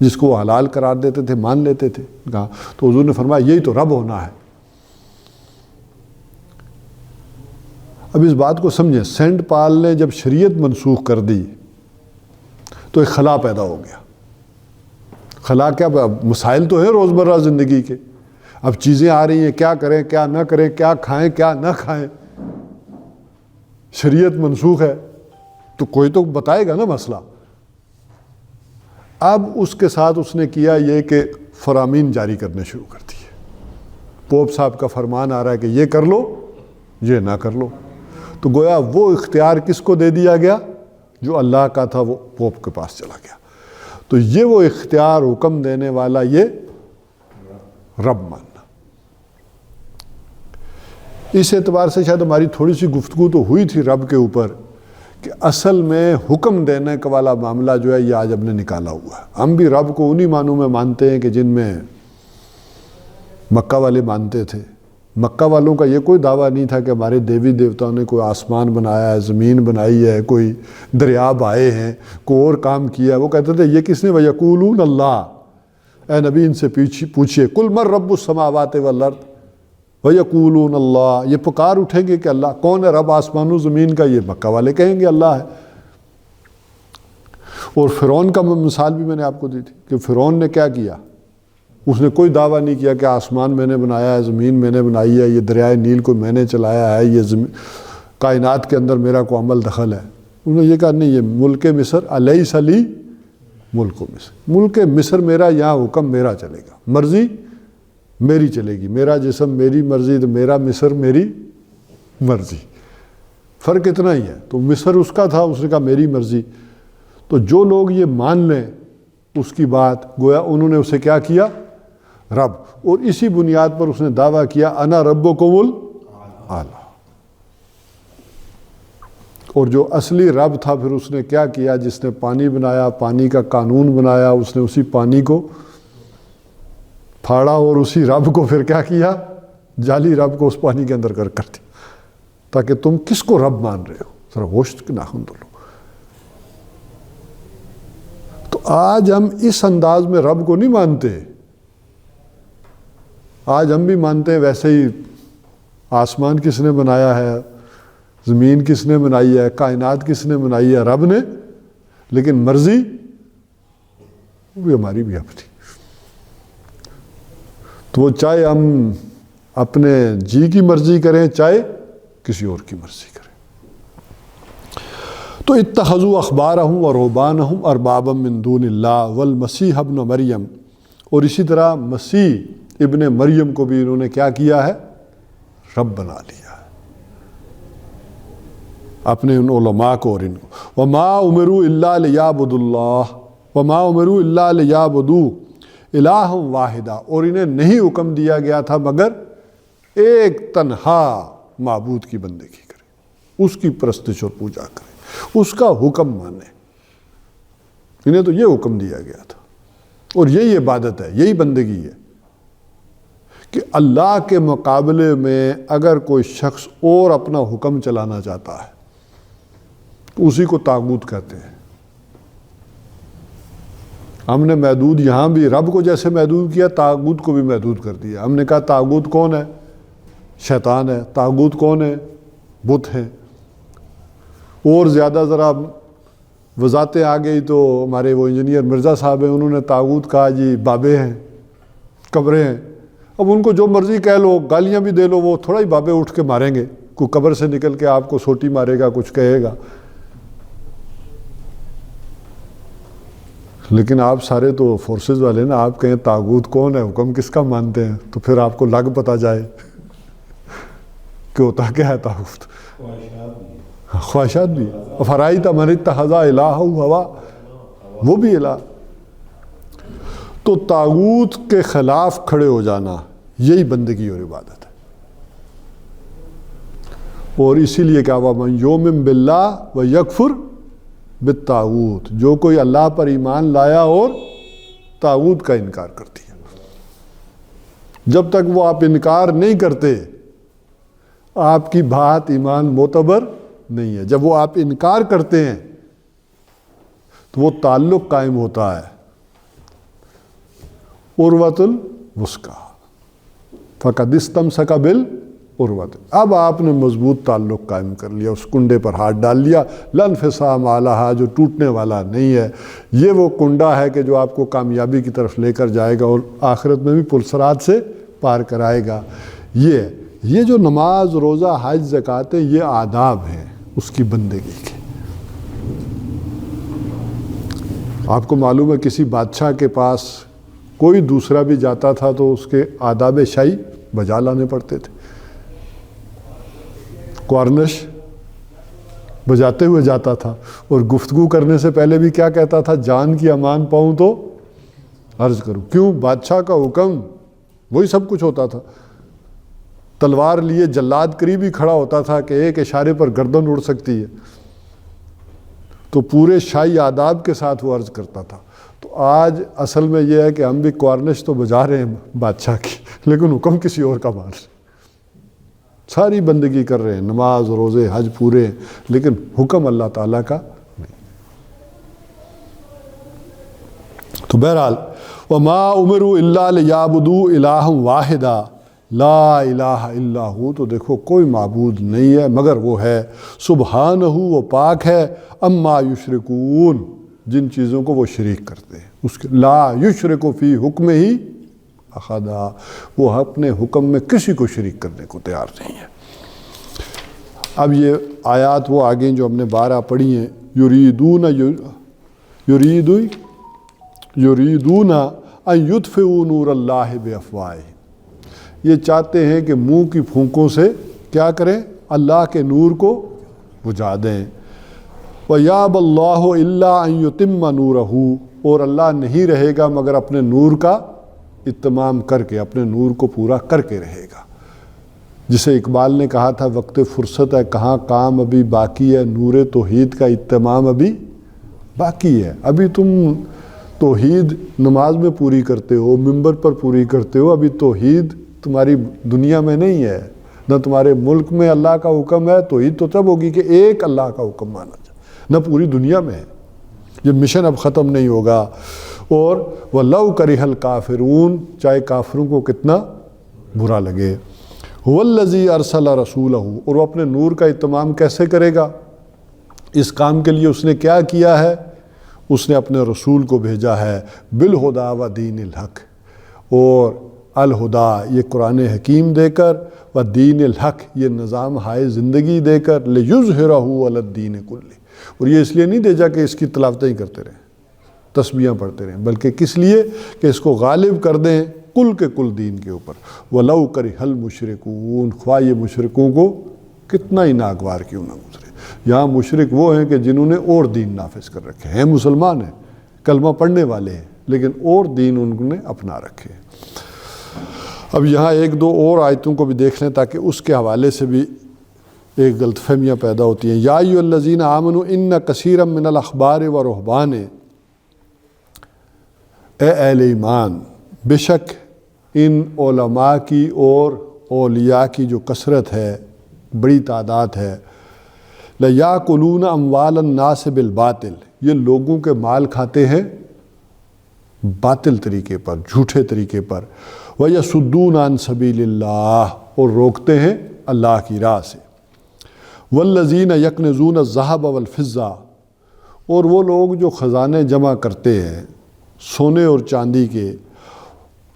جس کو وہ حلال قرار دیتے تھے مان لیتے تھے؟ کہا تو حضور نے فرمایا یہی تو رب ہونا ہے۔ اب اس بات کو سمجھیں، سینٹ پال نے جب شریعت منسوخ کر دی تو ایک خلا پیدا ہو گیا۔ خلا کیا؟ مسائل تو ہیں روزمرہ زندگی کے، اب چیزیں آ رہی ہیں، کیا کریں کیا نہ کریں، کیا کھائیں کیا نہ کھائیں، شریعت منسوخ ہے تو کوئی تو بتائے گا نا مسئلہ۔ اب اس کے ساتھ اس نے کیا یہ کہ فرامین جاری کرنے شروع کر دیے۔ پوپ صاحب کا فرمان آ رہا ہے کہ یہ کر لو یہ نہ کر لو، تو گویا وہ اختیار کس کو دے دیا گیا؟ جو اللہ کا تھا وہ پوپ کے پاس چلا گیا۔ تو یہ وہ اختیار، حکم دینے والا یہ رب ماننا۔ اس اعتبار سے شاید ہماری تھوڑی سی گفتگو تو ہوئی تھی رب کے اوپر کہ اصل میں حکم دینے کا والا معاملہ جو ہے یہ آج ہم نے نکالا ہوا ہے۔ ہم بھی رب کو انہی معنوں میں مانتے ہیں کہ جن میں مکہ والے مانتے تھے۔ مکہ والوں کا یہ کوئی دعویٰ نہیں تھا کہ ہمارے دیوی دیوتاؤں نے کوئی آسمان بنایا ہے، زمین بنائی ہے، کوئی دریا بہائے ہیں، کوئی اور کام کیا ہے۔ وہ کہتے تھے یہ کس نے؟ وَيَقُولُونَ اللَّهُ، اے نبی ان سے پوچھئے قُلْ مَن رَّبُّ السَّمَاوَاتِ وَالْأَرْضِ، وَيَقُولُونَ اللہ، یہ پکار اٹھیں گے کہ اللہ کون ہے، رب آسمان و زمین کا، یہ مکہ والے کہیں گے اللہ ہے۔ اور فرعون کا مثال بھی میں نے آپ کو دی تھی کہ فرعون نے کیا کیا، اس نے کوئی دعویٰ نہیں کیا کہ آسمان میں نے بنایا ہے، زمین میں نے بنائی ہے، یہ دریائے نیل کو میں نے چلایا ہے، یہ کائنات کے اندر میرا کوئی عمل دخل ہے۔ انہوں نے یہ کہا نہیں، یہ ملک مصر الیس لی ملک مصر، ملک مصر میرا، یہاں حکم میرا چلے گا، مرضی میری چلے گی، میرا جسم میری مرضی، تو میرا مصر میری مرضی، فرق اتنا ہی ہے۔ تو مصر اس کا تھا، اس نے کہا میری مرضی۔ تو جو لوگ یہ مان لیں اس کی بات، گویا انہوں نے اسے کیا کیا، رب، اور اسی بنیاد پر اس نے دعویٰ کیا انا ربکم الاعلی۔ اور جو اصلی رب تھا پھر اس نے کیا کیا، جس نے پانی بنایا، پانی کا قانون بنایا، اس نے اسی پانی کو پھاڑا اور اسی رب کو پھر کیا کیا، جعلی رب کو اس پانی کے اندر کر دیا، تاکہ تم کس کو رب مان رہے ہو، ذرا ہوش کے ناخن دھو لو۔ تو آج ہم اس انداز میں رب کو نہیں مانتے، آج ہم بھی مانتے ہیں ویسے ہی آسمان کس نے بنایا ہے، زمین کس نے بنائی ہے، کائنات کس نے بنائی ہے، رب نے، لیکن مرضی وہ بھی ہماری بھی اپنی۔ تو وہ چاہے ہم اپنے جی کی مرضی کریں، چاہے کسی اور کی مرضی کریں۔ تو اتخذوا احبارهم ورهبانهم اربابا من دون اللہ والمسیح ابن مریم، اور اسی طرح مسیح ابن مریم کو بھی انہوں نے کیا کیا ہے، رب بنا لیا ہے، اپنے ان علماء کو اور ان کو۔ وما امروا الا لیعبدوا اللہ وما امروا الا لیعبدوا الہ واحدہ، اور انہیں نہیں حکم دیا گیا تھا مگر ایک تنہا معبود کی بندگی کرے، اس کی پرستش اور پوجا کرے، اس کا حکم مانے۔ انہیں تو یہ حکم دیا گیا تھا، اور یہی عبادت ہے، یہی بندگی ہے کہ اللہ کے مقابلے میں اگر کوئی شخص اور اپنا حکم چلانا چاہتا ہے تو اسی کو طاغوت کہتے ہیں۔ ہم نے محدود یہاں بھی رب کو جیسے محدود کیا، طاغوت کو بھی محدود کر دیا۔ ہم نے کہا طاغوت کون ہے، شیطان ہے، طاغوت کون ہے، بت ہیں۔ اور زیادہ ذرا وضاحتیں آ گئی تو ہمارے وہ انجینئر مرزا صاحب ہیں، انہوں نے طاغوت کہا جی بابے ہیں، قبریں ہیں۔ اب ان کو جو مرضی کہہ لو، گالیاں بھی دے لو، وہ تھوڑا ہی بابے اٹھ کے ماریں گے، کوئی قبر سے نکل کے آپ کو سوٹی مارے گا، کچھ کہے گا۔ لیکن آپ سارے تو فورسز والے نا، آپ کہیں طاغوت کون ہے، حکم کس کا مانتے ہیں، تو پھر آپ کو لگ پتہ جائے کہ ہوتا کیا ہے طاغوت۔ خواہشات بھی، افرائیت من اتخذ الہہ ہوا، وہ بھی الہ۔ تو طاغوت کے خلاف کھڑے ہو جانا یہی بندگی اور عبادت ہے۔ اور اسی لیے کہا وَمَن یُؤْمِن بِاللَّهِ وَیَکْفُرْ بالطاغوت، جو کوئی اللہ پر ایمان لایا اور طاغوت کا انکار کر دیا۔ جب تک وہ آپ انکار نہیں کرتے آپ کی بات ایمان معتبر نہیں ہے۔ جب وہ آپ انکار کرتے ہیں تو وہ تعلق قائم ہوتا ہے، عروۃ الوثقیٰ، فقد استمسک بالعروۃ۔ اب آپ نے مضبوط تعلق قائم کر لیا، اس کنڈے پر ہاتھ ڈال لیا، لا انفصام لہا، جو ٹوٹنے والا نہیں ہے۔ یہ وہ کنڈا ہے کہ جو آپ کو کامیابی کی طرف لے کر جائے گا اور آخرت میں بھی پلسرات سے پار کرائے گا۔ یہ جو نماز، روزہ، حج، زکوٰۃ، یہ آداب ہیں اس کی بندگی کے۔ آپ کو معلوم ہے کسی بادشاہ کے پاس کوئی دوسرا بھی جاتا تھا تو اس کے آداب شاہی بجا لانے پڑتے تھے۔ کارنش بجاتے ہوئے جاتا تھا، اور گفتگو کرنے سے پہلے بھی کیا کہتا تھا، جان کی امان پاؤں تو عرض کروں۔ کیوں؟ بادشاہ کا حکم، وہی سب کچھ ہوتا تھا۔ تلوار لیے جلاد قریب ہی کھڑا ہوتا تھا کہ ایک اشارے پر گردن اڑ سکتی ہے، تو پورے شاہی آداب کے ساتھ وہ عرض کرتا تھا۔ تو آج اصل میں یہ ہے کہ ہم بھی کارنش تو بجا رہے ہیں بادشاہ کی، لیکن حکم کسی اور کا مان رہے ہیں۔ ساری بندگی کر رہے ہیں، نماز، روزے، حج پورے، لیکن حکم اللہ تعالیٰ کا نہیں۔ تو بہرحال وما امروا الا لیعبدوا الہا واحدا، لا الہ الا ہو، تو دیکھو کوئی معبود نہیں ہے مگر وہ ہے، سبحانہ وہ پاک ہے، اما یشرکون جن چیزوں کو وہ شریک کرتے ہیں، اس کے لا یشرک فی حکم ہی احدا، وہ اپنے حکم میں کسی کو شریک کرنے کو تیار نہیں ہے۔ اب یہ آیات وہ آگے جو ہم نے 12 پڑھی ہیں، یریدون ان یطفئوا نور اللہ بافواہہم، یہ چاہتے ہیں کہ منہ کی پھونکوں سے کیا کریں، اللہ کے نور کو بجھا دیں۔ وَيَأْبَى اللَّهُ إِلَّا أَن يُتِمَّ نُورَهُ، اور اللہ نہیں رہے گا مگر اپنے نور کا اتمام کر کے، اپنے نور کو پورا کر کے رہے گا۔ جسے اقبال نے کہا تھا وقت فرصت ہے کہاں کام ابھی باقی ہے، نور توحید کا اتمام ابھی باقی ہے۔ ابھی تم توحید نماز میں پوری کرتے ہو، منبر پر پوری کرتے ہو، ابھی توحید تمہاری دنیا میں نہیں ہے، نہ تمہارے ملک میں اللہ کا حکم ہے۔ توحید تو تب ہوگی کہ ایک اللہ کا حکم مانا جائے، نہ پوری دنیا میں ہے۔ یہ مشن اب ختم نہیں ہوگا۔ اور وَلَوْ كَرِهَ الْكَافِرُونَ، چاہے کافروں کو کتنا برا لگے۔ هُوَ الَّذِي أَرْسَلَ رَسُولَهُ، اور وہ اپنے نور کا اتمام کیسے کرے گا؟ اس کام کے لیے اس نے کیا کیا ہے؟ اس نے اپنے رسول کو بھیجا ہے بالہدا و دین الحق، اور الہدا یہ قرآن حکیم دے کر، و دین الحق یہ نظام ہائے زندگی دے کر، لِیُظْہِرَہُ عَلَى الدِّینِ کُلِّہ، اور یہ اس لیے نہیں بھیجا کہ اس کی تلاوتیں ہی کرتے رہیں، تسبیحاں پڑھتے رہیں، بلکہ کس لیے کہ اس کو غالب کر دیں کل کے کل دین کے اوپر۔ وَلَوْ كَرِهَ الْمُشْرِكُونَ، خواہ یہ مشرکوں کو کتنا ہی ناگوار کیوں نہ گزرے۔ یہاں مشرک وہ ہیں کہ جنہوں نے اور دین نافذ کر رکھے ہیں، مسلمان ہیں، کلمہ پڑھنے والے ہیں، لیکن اور دین انہوں نے اپنا رکھے۔ اب یہاں ایک دو اور آیتوں کو بھی دیکھ لیں تاکہ اس کے حوالے سے بھی ایک غلط فہمیاں پیدا ہوتی ہیں۔ یا ایھا الذین آمنوا ان کثیرا من الاحبار والرہبان، اے اہل ایمان، بے شک ان علماء کی اور اولیاء کی جو کثرت ہے، بڑی تعداد ہے، لَيَأْكُلُونَ أَمْوَالَ النَّاسِ بِالْبَاطِلِ، یہ لوگوں کے مال کھاتے ہیں باطل طریقے پر، جھوٹے طریقے پر، وَيَصُدُّونَ عَن سَبِيلِ اللَّهِ، اور روکتے ہیں اللہ کی راہ سے، وَالَّذِينَ يَكْنِزُونَ الذَّهَبَ وَالْفِضَّةَ، اور وہ لوگ جو خزانے جمع کرتے ہیں سونے اور چاندی کے،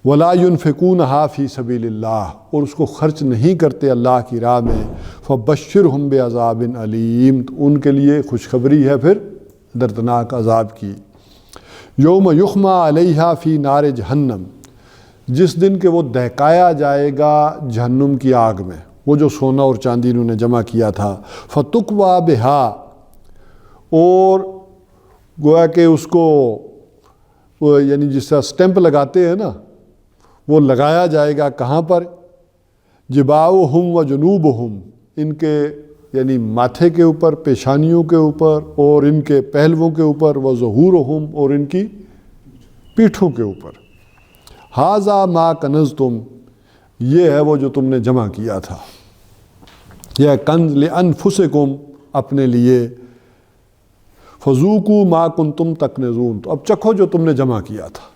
وَلَا يُنْفِقُونَهَا فِي سَبِيلِ اللَّهِ، اور اس کو خرچ نہیں کرتے اللہ کی راہ میں، فَبَشِّرْهُمْ بِعَذَابٍ أَلِيمٍ، تو ان کے لیے خوشخبری ہے پھر دردناک عذاب کی۔ یوم یحمى علیہا فی نار جہنم، جس دن کہ وہ دہکایا جائے گا جہنم کی آگ میں، وہ جو سونا اور چاندی انہوں نے جمع کیا تھا، فَتُقْوَى بِهَا، اور گویا کہ اس کو یعنی جس طرح سٹیمپ لگاتے ہیں نا، وہ لگایا جائے گا کہاں پر؟ جباؤہم و جنوبہم، ان کے یعنی ماتھے کے اوپر، پیشانیوں کے اوپر، اور ان کے پہلووں کے اوپر، و ظہورہم، اور ان کی پیٹھوں کے اوپر۔ ھذا ما کنزتم، یہ ہے وہ جو تم نے جمع کیا تھا، یہ کنز لانفسکم، اپنے لیے، فذوقوا ما کنتم تکنزون، تو اب چکھو جو تم نے جمع کیا تھا۔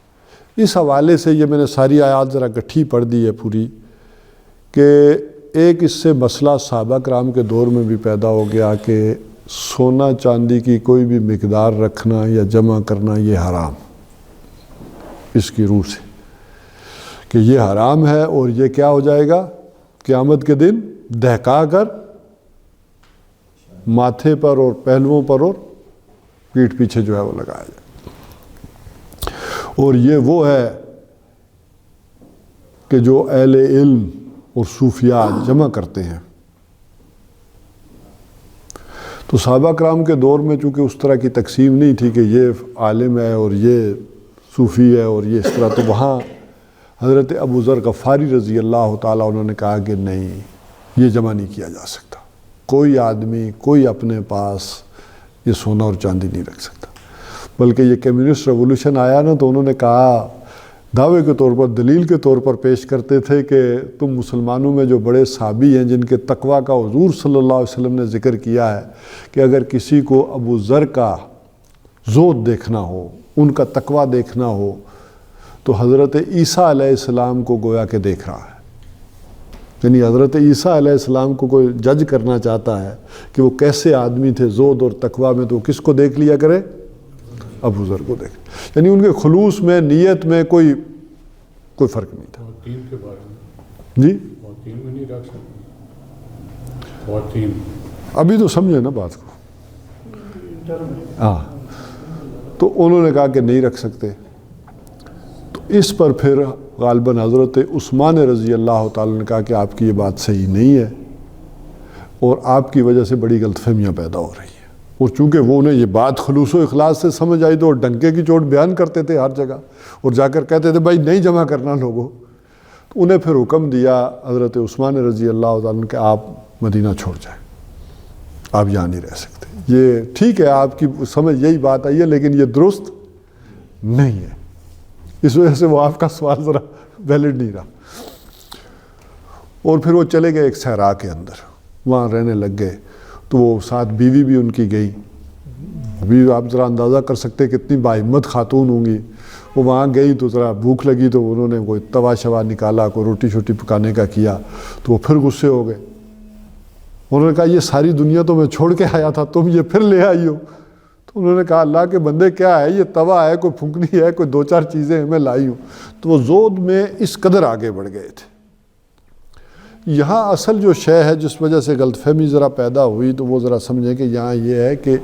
اس حوالے سے یہ میں نے ساری آیات ذرا گٹھی پڑھ دی ہے پوری، کہ ایک اس سے مسئلہ صحابہ کرام کے دور میں بھی پیدا ہو گیا کہ سونا چاندی کی کوئی بھی مقدار رکھنا یا جمع کرنا یہ حرام، اس کی روح سے کہ یہ حرام ہے، اور یہ کیا ہو جائے گا قیامت کے دن، دہکا کر ماتھے پر اور پہلوؤں پر اور پیٹھ پیچھے جو ہے وہ لگایا جائے۔ اور یہ وہ ہے کہ جو اہل علم اور صوفیاء جمع کرتے ہیں۔ تو صحابہ کرام کے دور میں چونکہ اس طرح کی تقسیم نہیں تھی کہ یہ عالم ہے اور یہ صوفی ہے اور یہ اس طرح، تو وہاں حضرت ابو ذر غفاری رضی اللہ تعالیٰ انہوں نے کہا کہ نہیں، یہ جمع نہیں کیا جا سکتا، کوئی آدمی کوئی اپنے پاس یہ سونا اور چاندی نہیں رکھ سکتا۔ بلکہ یہ کمیونسٹ ریولوشن آیا نا، تو انہوں نے کہا، دعوے کے طور پر، دلیل کے طور پر پیش کرتے تھے کہ تم مسلمانوں میں جو بڑے صحابی ہیں جن کے تقویٰ کا حضور صلی اللہ علیہ وسلم نے ذکر کیا ہے کہ اگر کسی کو ابو ذر کا زہد دیکھنا ہو، ان کا تقویٰ دیکھنا ہو، تو حضرت عیسیٰ علیہ السلام کو گویا کہ دیکھ رہا ہے۔ یعنی حضرت عیسیٰ علیہ السلام کو کوئی جج کرنا چاہتا ہے کہ وہ کیسے آدمی تھے زہد اور تقویٰ میں، تو کس کو دیکھ لیا کرے؟ ابو ذر کو دیکھ، یعنی ان کے خلوص میں، نیت میں کوئی فرق نہیں تھا۔ خواتین کے بارے میں جی خواتین میں نہیں رکھ سکتے، خواتین ابھی تو سمجھے نا بات کو، ہاں، تو انہوں نے کہا کہ نہیں رکھ سکتے۔ تو اس پر پھر غالباً حضرت عثمان رضی اللہ تعالیٰ نے کہا کہ آپ کی یہ بات صحیح نہیں ہے اور آپ کی وجہ سے بڑی غلط فہمیاں پیدا ہو رہی ہیں۔ اور چونکہ وہ انہیں یہ بات خلوص و اخلاص سے سمجھ آئی تو وہ ڈنکے کی چوٹ بیان کرتے تھے ہر جگہ، اور جا کر کہتے تھے بھائی نہیں جمع کرنا لوگوں، تو انہیں پھر حکم دیا حضرت عثمان رضی اللہ تعالیٰ نے کہ آپ مدینہ چھوڑ جائیں، آپ یہاں نہیں رہ سکتے۔ یہ ٹھیک ہے آپ کی سمجھ یہی بات آئی ہے، لیکن یہ درست نہیں ہے، اس وجہ سے وہ آپ کا سوال ذرا ویلڈ نہیں رہا۔ اور پھر وہ چلے گئے ایک صحرا کے اندر، وہاں رہنے لگ گئے۔ تو وہ ساتھ بیوی بھی ان کی گئی، بیوی آپ ذرا اندازہ کر سکتے کتنی باہمت خاتون ہوں گی۔ وہ وہاں گئی تو ذرا بھوک لگی تو انہوں نے کوئی توا شوا نکالا، کوئی روٹی شوٹی پکانے کا کیا، تو وہ پھر غصے ہو گئے۔ انہوں نے کہا یہ ساری دنیا تو میں چھوڑ کے آیا تھا، تم یہ پھر لے آئی ہو۔ تو انہوں نے کہا اللہ کے بندے کیا ہے یہ توا ہے، کوئی پھونکنی ہے، کوئی دو چار چیزیں میں لائی ہوں۔ تو وہ زود میں اس قدر آگے بڑھ گئے تھے۔ یہاں اصل جو شے ہے جس وجہ سے غلط فہمی ذرا پیدا ہوئی، تو وہ ذرا سمجھیں کہ یہاں یہ ہے کہ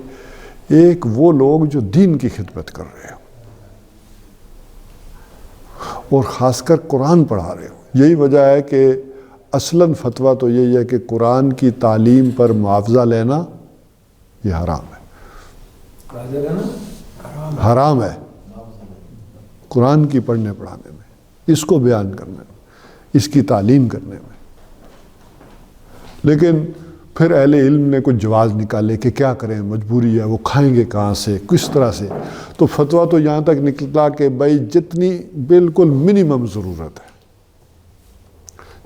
ایک وہ لوگ جو دین کی خدمت کر رہے ہوں اور خاص کر قرآن پڑھا رہے ہوں، یہی وجہ ہے کہ اصلاً فتویٰ تو یہی ہے کہ قرآن کی تعلیم پر معاوضہ لینا یہ حرام ہے، حرام ہے قرآن کی پڑھنے پڑھانے میں، اس کو بیان کرنے میں، اس کی تعلیم کرنے میں۔ لیکن پھر اہل علم نے کچھ جواز نکالے کہ کیا کریں، مجبوری ہے، وہ کھائیں گے کہاں سے، کس طرح سے۔ تو فتویٰ تو یہاں تک نکلا کہ بھائی جتنی بالکل منیمم ضرورت ہے،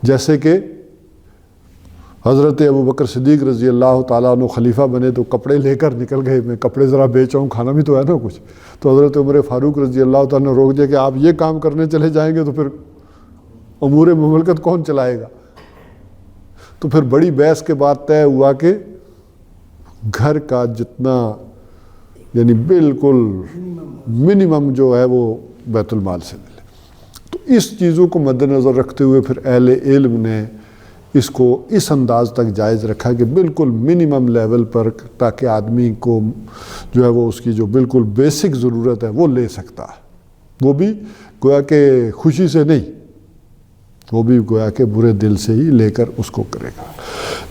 جیسے کہ حضرت ابو بکر صدیق رضی اللہ تعالیٰ عنہ خلیفہ بنے تو کپڑے لے کر نکل گئے، میں کپڑے ذرا بیچاؤں، کھانا بھی تو ہے نا کچھ۔ تو حضرت عمر فاروق رضی اللہ تعالیٰ نے روک دیا کہ آپ یہ کام کرنے چلے جائیں گے تو پھر امور مملکت کون چلائے گا۔ تو پھر بڑی بحث کے بعد طے ہوا کہ گھر کا جتنا یعنی بالکل منیمم جو ہے وہ بیت المال سے ملے۔ تو اس چیزوں کو مد نظر رکھتے ہوئے پھر اہل علم نے اس کو اس انداز تک جائز رکھا کہ بالکل منیمم لیول پر، تاکہ آدمی کو جو ہے وہ اس کی جو بالکل بیسک ضرورت ہے وہ لے سکتا ہے، وہ بھی گویا کہ خوشی سے نہیں، وہ بھی گویا کہ برے دل سے ہی لے کر اس کو کرے گا۔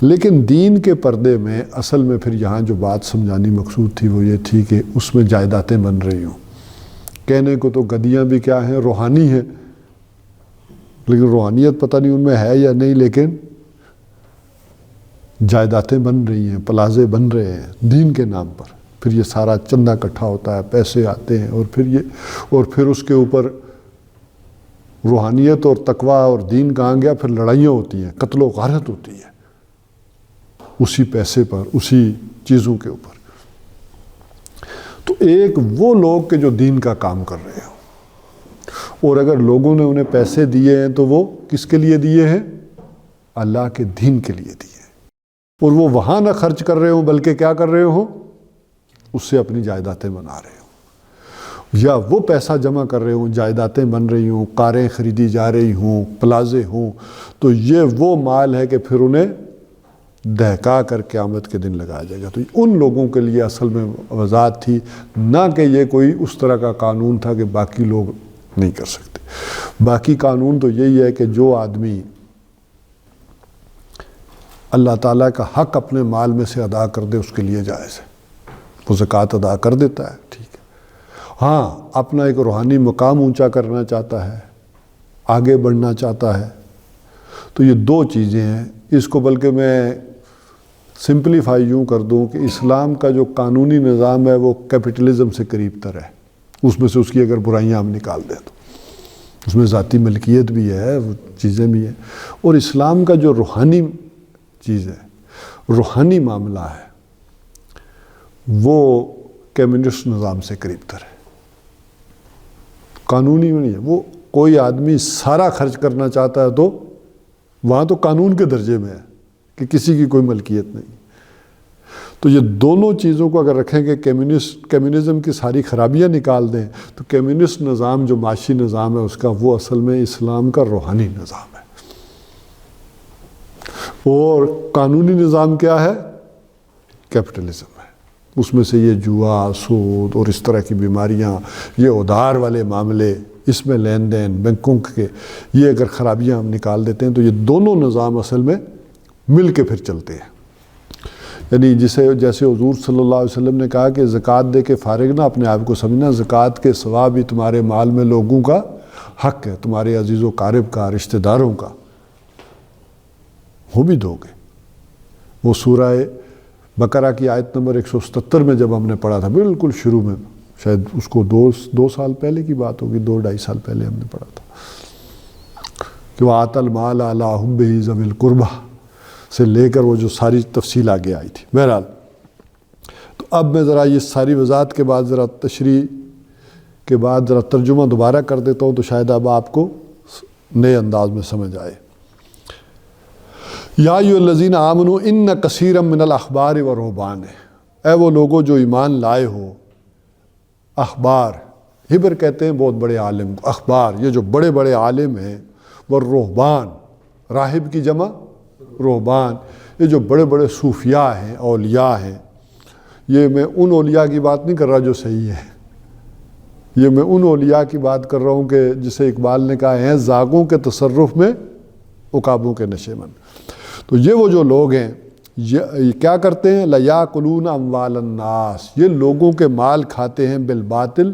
لیکن دین کے پردے میں اصل میں پھر یہاں جو بات سمجھانی مقصود تھی وہ یہ تھی کہ اس میں جائیدادیں بن رہی ہوں۔ کہنے کو تو گدیاں بھی کیا ہیں، روحانی ہیں، لیکن روحانیت پتہ نہیں ان میں ہے یا نہیں، لیکن جائیدادیں بن رہی ہیں، پلازے بن رہے ہیں دین کے نام پر۔ پھر یہ سارا چندہ اکٹھا ہوتا ہے، پیسے آتے ہیں، اور پھر اس کے اوپر روحانیت اور تقویٰ اور دین کہاں گیا، پھر لڑائیاں ہوتی ہیں، قتل و غارت ہوتی ہے اسی پیسے پر، اسی چیزوں کے اوپر۔ تو ایک وہ لوگ کہ جو دین کا کام کر رہے ہوں، اور اگر لوگوں نے انہیں پیسے دیے ہیں تو وہ کس کے لیے دیے ہیں؟ اللہ کے دین کے لیے دیے ہیں، اور وہ وہاں نہ خرچ کر رہے ہوں بلکہ کیا کر رہے ہوں، اس سے اپنی جائیدادیں بنا رہے ہوں، یا وہ پیسہ جمع کر رہے ہوں، جائیدادیں بن رہی ہوں، کاریں خریدی جا رہی ہوں، پلازے ہوں، تو یہ وہ مال ہے کہ پھر انہیں دہکا کر قیامت کے دن لگایا جائے گا۔ تو ان لوگوں کے لیے اصل میں وضاحت تھی، نہ کہ یہ کوئی اس طرح کا قانون تھا کہ باقی لوگ نہیں کر سکتے۔ باقی قانون تو یہی ہے کہ جو آدمی اللہ تعالیٰ کا حق اپنے مال میں سے ادا کر دے اس کے لیے جائز ہے، وہ زکوٰۃ ادا کر دیتا ہے، ٹھیک ہے۔ ہاں اپنا ایک روحانی مقام اونچا کرنا چاہتا ہے، آگے بڑھنا چاہتا ہے، تو یہ دو چیزیں ہیں۔ اس کو بلکہ میں سمپلیفائی یوں کر دوں کہ اسلام کا جو قانونی نظام ہے وہ کیپٹلزم سے قریب تر ہے، اس میں سے اس کی اگر برائیاں ہم نکال دیں تو اس میں ذاتی ملکیت بھی ہے، وہ چیزیں بھی ہیں، اور اسلام کا جو روحانی چیز ہے، روحانی معاملہ ہے، وہ کمیونسٹ نظام سے قریب تر ہے، قانونی میں نہیں ہے۔ وہ کوئی آدمی سارا خرچ کرنا چاہتا ہے تو وہاں تو قانون کے درجے میں ہے کہ کسی کی کوئی ملکیت نہیں. تو یہ دونوں چیزوں کو اگر رکھیں کہ کمیونزم کی ساری خرابیاں نکال دیں تو کمیونسٹ نظام جو معاشی نظام ہے اس کا وہ اصل میں اسلام کا روحانی نظام ہے. اور قانونی نظام کیا ہے؟ کیپٹلزم ہے. اس میں سے یہ جوا، سود اور اس طرح کی بیماریاں، یہ ادھار والے معاملے، اس میں لین دین بینکوں کے، یہ اگر خرابیاں ہم نکال دیتے ہیں تو یہ دونوں نظام اصل میں مل کے پھر چلتے ہیں. یعنی جیسے حضور صلی اللہ علیہ وسلم نے کہا کہ زکوٰۃ دے کے فارغ نہ اپنے آپ کو سمجھنا، زکوٰۃ کے سوا بھی تمہارے مال میں لوگوں کا حق ہے، تمہارے عزیز و قارب کا، رشتہ داروں کا، وہ بھی دو گے. وہ سورہ بقرہ کی آیت نمبر 177 میں جب ہم نے پڑھا تھا بالکل شروع میں، شاید اس کو دو سال پہلے کی بات ہوگی، 2-2.5 سال پہلے ہم نے پڑھا تھا کہ وَآتَ الْمَالَ عَلَىٰ حُبِّهِ ذَوِي الْقُرْبَىٰ سے لے کر وہ جو ساری تفصیل آگے آئی تھی. بہرحال تو اب میں ذرا یہ ساری وضاحت کے بعد ذرا تشریح کے بعد ذرا ترجمہ دوبارہ کر دیتا ہوں تو شاید اب آپ کو نئے انداز میں سمجھ آئے. یا ایھا الذین آمنوا ان کثیرا من الاحبار والرہبان، اے وہ لوگوں جو ایمان لائے ہو. اخبار، ہبر کہتے ہیں بہت بڑے عالم کو، اخبار یہ جو بڑے بڑے عالم ہیں، والرہبان، راہب کی جمع رہبان، یہ جو بڑے بڑے صوفیاء ہیں، اولیاء ہیں. یہ میں ان اولیاء کی بات نہیں کر رہا جو صحیح ہے، یہ میں ان اولیاء کی بات کر رہا ہوں کہ جسے اقبال نے کہا ہیں زاغوں کے تصرف میں عقابوں کے نشے من. تو یہ وہ جو لوگ ہیں یہ کیا کرتے ہیں؟ لیاکلون اموال الناس، یہ لوگوں کے مال کھاتے ہیں بالباطل،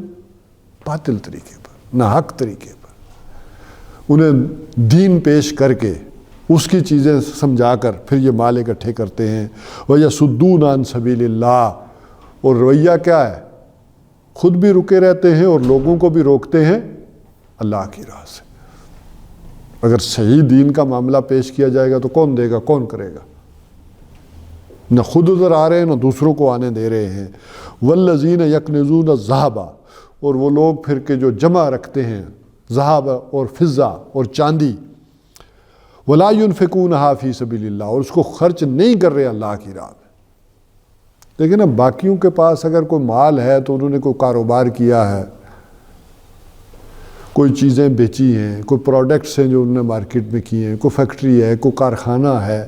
باطل طریقے پر، ناحق طریقے پر، انہیں دین پیش کر کے اس کی چیزیں سمجھا کر پھر یہ مال اکٹھے کرتے ہیں. وَيَصُدُّونَ عَن سَبِيلِ اللَّهِ، اور رویہ کیا ہے؟ خود بھی رکے رہتے ہیں اور لوگوں کو بھی روکتے ہیں اللہ کی راہ سے. اگر صحیح دین کا معاملہ پیش کیا جائے گا تو کون دے گا، کون کرے گا؟ نہ خود ادھر آ رہے ہیں نہ دوسروں کو آنے دے رہے ہیں. وَالَّذِينَ يَكْنِزُونَ الذَّهَبَ، اور وہ لوگ پھر کے جو جمع رکھتے ہیں ذہب اور فضہ اور چاندی. وَلَا يُنْفِقُونَهَا فِي سَبِيلِ اللَّهِ، اور اس کو خرچ نہیں کر رہے اللہ کی راہ میں. لیکن اب باقیوں کے پاس اگر کوئی مال ہے تو انہوں نے کوئی کاروبار کیا ہے، کوئی چیزیں بیچی ہیں، کوئی پروڈکٹس ہیں جو انہوں نے مارکیٹ میں کیے ہیں، کوئی فیکٹری ہے، کوئی کارخانہ ہے،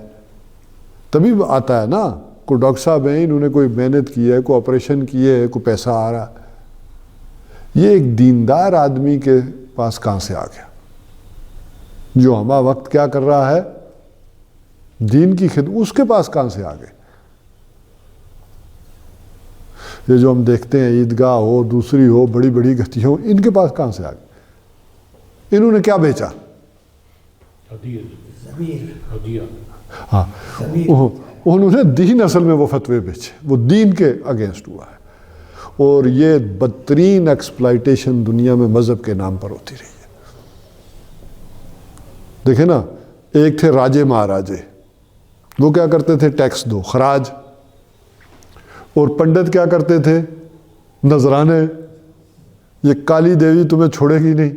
تبھی آتا ہے نا. کوئی ڈاکٹر صاحب ہیں، انہوں نے کوئی محنت کی ہے، کوئی آپریشن کیے ہے، کوئی پیسہ آ رہا ہے. یہ ایک دیندار آدمی کے پاس کہاں سے آ گیا جو ہمہ وقت کیا کر رہا ہے؟ دین کی خدمت. اس کے پاس کہاں سے آ گئے؟ یہ جو ہم دیکھتے ہیں عیدگاہ ہو، دوسری ہو، بڑی بڑی گھٹی ہو، ان کے پاس کہاں سے آ گئے؟ انہوں نے کیا بیچا؟ ہاں، انہوں نے دین، اصل میں وہ فتوے بیچے، وہ دین کے اگینسٹ ہوا ہے. اور یہ بدترین ایکسپلائٹیشن دنیا میں مذہب کے نام پر ہوتی رہی ہے. دیکھیں نا، ایک تھے راجے مہاراجے، وہ کیا کرتے تھے؟ ٹیکس دو، خراج. اور پنڈت کیا کرتے تھے؟ نذرانے. یہ کالی دیوی تمہیں چھوڑے گی نہیں،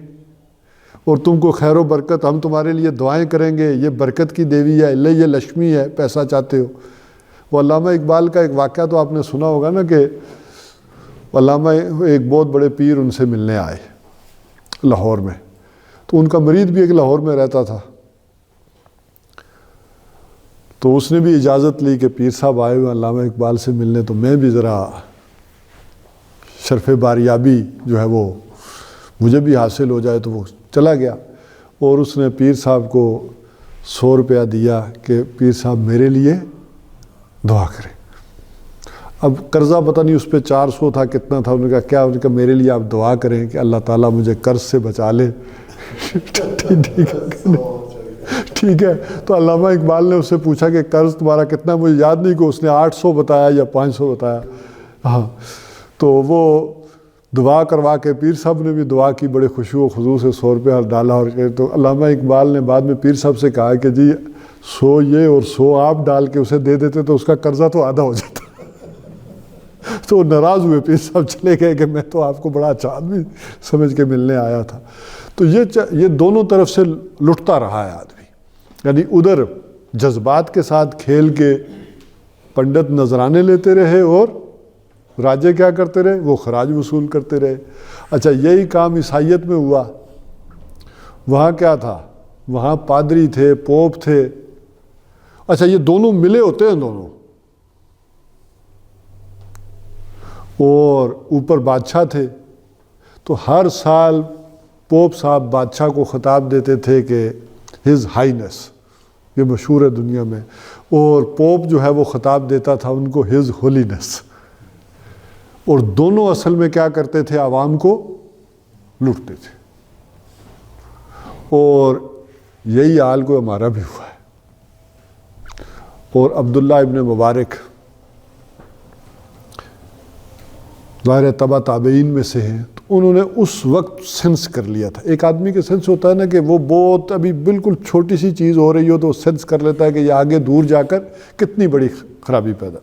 اور تم کو خیر و برکت، ہم تمہارے لیے دعائیں کریں گے، یہ برکت کی دیوی ہے، یہ لکشمی ہے، پیسہ چاہتے ہو. وہ علامہ اقبال کا ایک واقعہ تو آپ نے سنا ہوگا نا کہ علامہ ایک بہت بڑے پیر ان سے ملنے آئے لاہور میں، تو ان کا مرید بھی ایک لاہور میں رہتا تھا. تو اس نے بھی اجازت لی کہ پیر صاحب آئے ہوئے علامہ اقبال سے ملنے، تو میں بھی ذرا شرف باریابی جو ہے وہ مجھے بھی حاصل ہو جائے. تو وہ چلا گیا اور اس نے پیر صاحب کو 100 روپیہ دیا کہ پیر صاحب میرے لیے دعا کریں. اب قرضہ پتہ نہیں اس پہ 400 تھا، کتنا تھا. انہوں نے کہا کیا؟ انہوں نے کہا میرے لیے آپ دعا کریں کہ اللہ تعالیٰ مجھے قرض سے بچا لے. ٹھیک ہے. تو علامہ اقبال نے اس سے پوچھا کہ قرض تمہارا کتنا؟ مجھے یاد نہیں کہ اس نے 800 بتایا یا 500 بتایا. ہاں، تو وہ دعا کروا کے پیر صاحب نے بھی دعا کی، بڑے خشوع و خضوع سے 100 روپیہ ڈالا. اور تو علامہ اقبال نے بعد میں پیر صاحب سے کہا کہ جی 100 یہ اور 100 آپ ڈال کے اسے دے دیتے تو اس کا قرضہ تو آدھا ہو جاتا. تو وہ ناراض ہوئے، پیر صاحب چلے گئے کہ میں تو آپ کو بڑا اچھا آدمی سمجھ کے ملنے آیا تھا. تو یہ دونوں طرف سے لٹتا رہا ہے آدمی. یعنی ادھر جذبات کے ساتھ کھیل کے پنڈت نذرانے لیتے رہے اور راجے کیا کرتے رہے؟ وہ خراج وصول کرتے رہے۔ اچھا یہی کام عیسائیت میں ہوا، وہاں کیا تھا؟ وہاں پادری تھے، پوپ تھے۔ اچھا یہ دونوں ملے ہوتے ہیں دونوں، اور اوپر بادشاہ تھے، تو ہر سال پوپ صاحب بادشاہ کو خطاب دیتے تھے کہ ہز ہائینس، یہ مشہور ہے دنیا میں، اور پوپ جو ہے وہ خطاب دیتا تھا ان کو ہز ہولینس، اور دونوں اصل میں کیا کرتے تھے؟ عوام کو لوٹتے تھے۔ اور یہی حال کو ہمارا بھی ہوا ہے۔ اور عبداللہ ابن مبارک ظاہر تبع تابعین میں سے ہیں، تو انہوں نے اس وقت سینس کر لیا تھا۔ ایک آدمی کے سینس ہوتا ہے نا کہ وہ بہت ابھی بالکل چھوٹی سی چیز ہو رہی ہو تو وہ سینس کر لیتا ہے کہ یہ آگے دور جا کر کتنی بڑی خرابی پیدا۔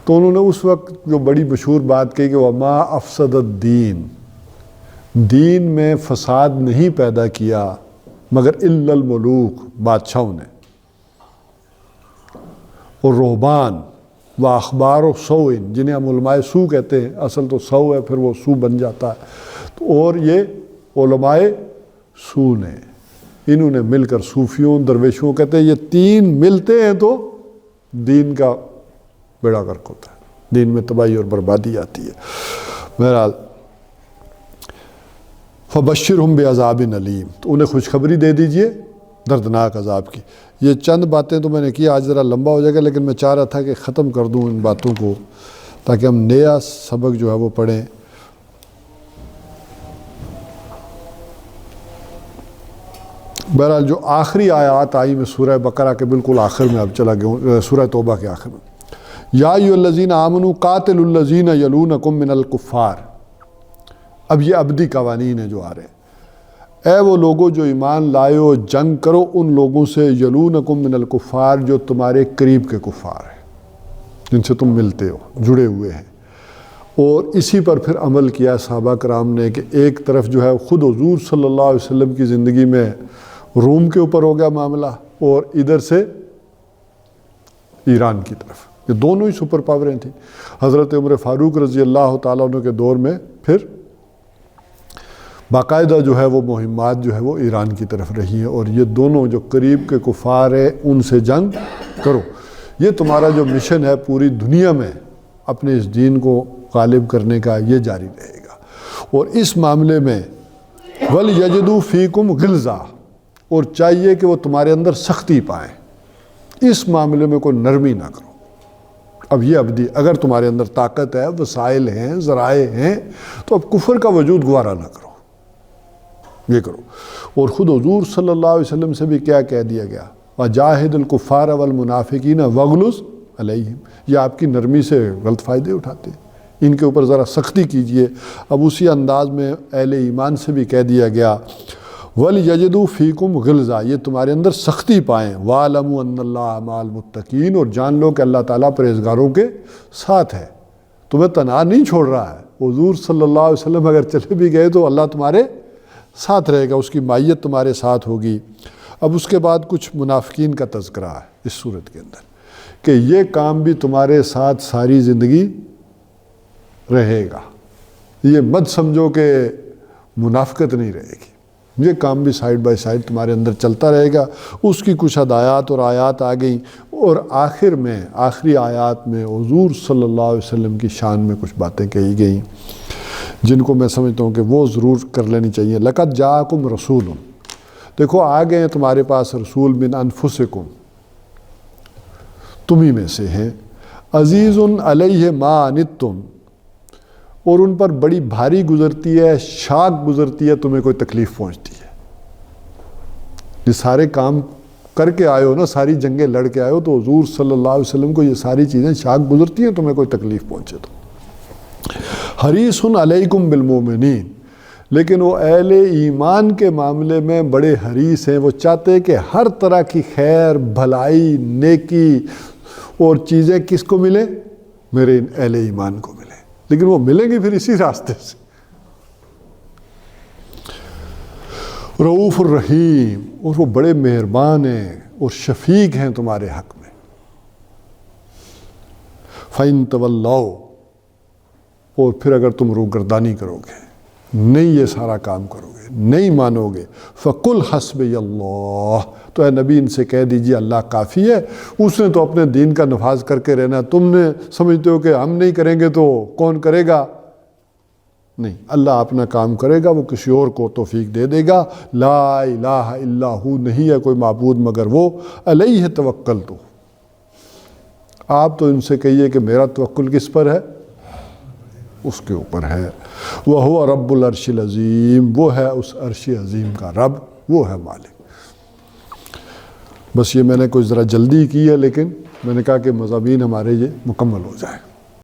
تو انہوں نے اس وقت جو بڑی مشہور بات کہی کہ وما افسد الدین، دین میں فساد نہیں پیدا کیا مگر الا الملوک، بادشاہوں نے، اور رہبان و اخبار و سو، جنہیں ہم علماء سو کہتے ہیں، اصل تو سو ہے پھر وہ سو بن جاتا ہے، تو اور یہ علماء سو نے، انہوں نے مل کر، صوفیوں درویشوں کہتے ہیں یہ تین ملتے ہیں تو دین کا بیڑا غرق ہوتا ہے، دین میں تباہی اور بربادی آتی ہے۔ بہرحال فبشرہم بعذاب علیم، تو انہیں خوشخبری دے دیجئے دردناک عذاب کی۔ یہ چند باتیں تو میں نے کی، آج ذرا لمبا ہو جائے گا، لیکن میں چاہ رہا تھا کہ ختم کر دوں ان باتوں کو تاکہ ہم نیا سبق جو ہے وہ پڑھیں۔ بہرحال جو آخری آیات آئی، میں سورہ بقرہ کے بالکل آخر میں اب چلا گیا ہوں، سورہ توبہ کے آخر میں، یا ایھا الذین آمنوا قاتلوا الذین یلونکم من الکفار۔ اب یہ ابدی قوانین ہیں جو آ رہے ہیں۔ اے وہ لوگوں جو ایمان لائے ہو، جنگ کرو ان لوگوں سے، یلونکم من الکفار، جو تمہارے قریب کے کفار ہیں، جن سے تم ملتے ہو، جڑے ہوئے ہیں۔ اور اسی پر پھر عمل کیا صحابہ کرام نے کہ ایک طرف جو ہے خود حضور صلی اللہ علیہ وسلم کی زندگی میں روم کے اوپر ہو گیا معاملہ، اور ادھر سے ایران کی طرف، یہ دونوں ہی سپر پاوریں تھیں۔ حضرت عمر فاروق رضی اللہ تعالیٰ عنہ کے دور میں پھر باقاعدہ جو ہے وہ مہمات جو ہے وہ ایران کی طرف رہی ہیں، اور یہ دونوں جو قریب کے کفار ہیں ان سے جنگ کرو۔ یہ تمہارا جو مشن ہے پوری دنیا میں اپنے اس دین کو غالب کرنے کا، یہ جاری رہے گا۔ اور اس معاملے میں وَلْيَجِدُوا فِيكُمْ غِلْظَةً، اور چاہیے کہ وہ تمہارے اندر سختی پائیں، اس معاملے میں کوئی نرمی نہ کرو۔ اب یہ ابدی، اگر تمہارے اندر طاقت ہے، وسائل ہیں، ذرائع ہیں، تو اب کفر کا وجود گوارا نہ کرو، یہ کرو۔ اور خود حضور صلی اللہ علیہ وسلم سے بھی کیا کہہ دیا گیا؟ وَجَاهِدِ الْكُفَّارَ وَالْمُنَافِقِينَ وَاغْلُظْ عَلَيْهِمْ، یہ آپ کی نرمی سے غلط فائدے اٹھاتے ہیں، ان کے اوپر ذرا سختی کیجئے۔ اب اسی انداز میں اہل ایمان سے بھی کہہ دیا گیا وَلْيَجِدُوا فِيكُمْ غِلْظَةً، یہ تمہارے اندر سختی پائیں، وَاعْلَمُوا أَنَّ اللَّهَ مَعَ الْمُتَّقِينَ، اور جان لو کہ اللہ تعالیٰ پرہیزگاروں کے ساتھ ہے، تمہیں تنہا نہیں چھوڑ رہا ہے۔ حضور صلی اللہ علیہ وسلم اگر چلے بھی گئے تو اللہ تمہارے ساتھ رہے گا، اس کی مائیت تمہارے ساتھ ہوگی۔ اب اس کے بعد کچھ منافقین کا تذکرہ ہے اس صورت کے اندر کہ یہ کام بھی تمہارے ساتھ ساری زندگی رہے گا، یہ مت سمجھو کہ منافقت نہیں رہے گی، یہ کام بھی سائیڈ بائی سائیڈ تمہارے اندر چلتا رہے گا۔ اس کی کچھ ہدایات اور آیات آ گئیں، اور آخر میں آخری آیات میں حضور صلی اللہ علیہ وسلم کی شان میں کچھ باتیں کہی گئیں جن کو میں سمجھتا ہوں کہ وہ ضرور کر لینی چاہیے۔ لَقَدْ جَاءَكُمْ رَسُولٌ، دیکھو آ گئے ہیں تمہارے پاس رسول، مِنْ أَنفُسِكُمْ، تمہیں میں سے ہیں، عزیزٌ علیہ ما عنتم، اور ان پر بڑی بھاری گزرتی ہے، شاق گزرتی ہے، تمہیں کوئی تکلیف پہنچتی ہے۔ یہ سارے کام کر کے آئے ہو نا، ساری جنگیں لڑ کے آئے ہو، تو حضور صلی اللہ علیہ وسلم کو یہ ساری چیزیں شاق گزرتی ہیں، تمہیں کوئی تکلیف پہنچے تو۔ حریص علیکم بالمؤمنین، لیکن وہ اہل ایمان کے معاملے میں بڑے حریص ہیں، وہ چاہتے ہیں کہ ہر طرح کی خیر، بھلائی، نیکی اور چیزیں کس کو ملیں؟ میرے اہل ایمان کو ملیں، لیکن وہ ملیں گی پھر اسی راستے سے۔ رؤوف الرحیم، اور وہ بڑے مہربان ہیں اور شفیق ہیں تمہارے حق میں۔ فَإِن تَوَلَّوْا، اور پھر اگر تم روگردانی کرو گے، نہیں یہ سارا کام کرو گے، نہیں مانو گے، فَقُلْ حَسْبِيَ اللَّهُ، تو اے نبی ان سے کہہ دیجئے اللہ کافی ہے، اس نے تو اپنے دین کا نفاذ کر کے رہنا، تم نے سمجھتے ہو کہ ہم نہیں کریں گے تو کون کرے گا؟ نہیں، اللہ اپنا کام کرے گا، وہ کسی اور کو توفیق دے دے گا۔ لا الہ الا ہو، نہیں ہے کوئی معبود مگر وہ، علیہ توکلت، آپ تو ان سے کہیے کہ میرا توکل کس پر ہے؟ اس کے اوپر ہے۔ وَهُوَ رَبُّ الْعَرْشِ الْعَظِيمِ، وہ ہے اس عرش عظیم کا رب، وہ ہے مالک۔ بس یہ میں نے کوئی ذرا جلدی کی ہے، لیکن میں نے کہا کہ مضامین ہمارے یہ مکمل ہو جائیں۔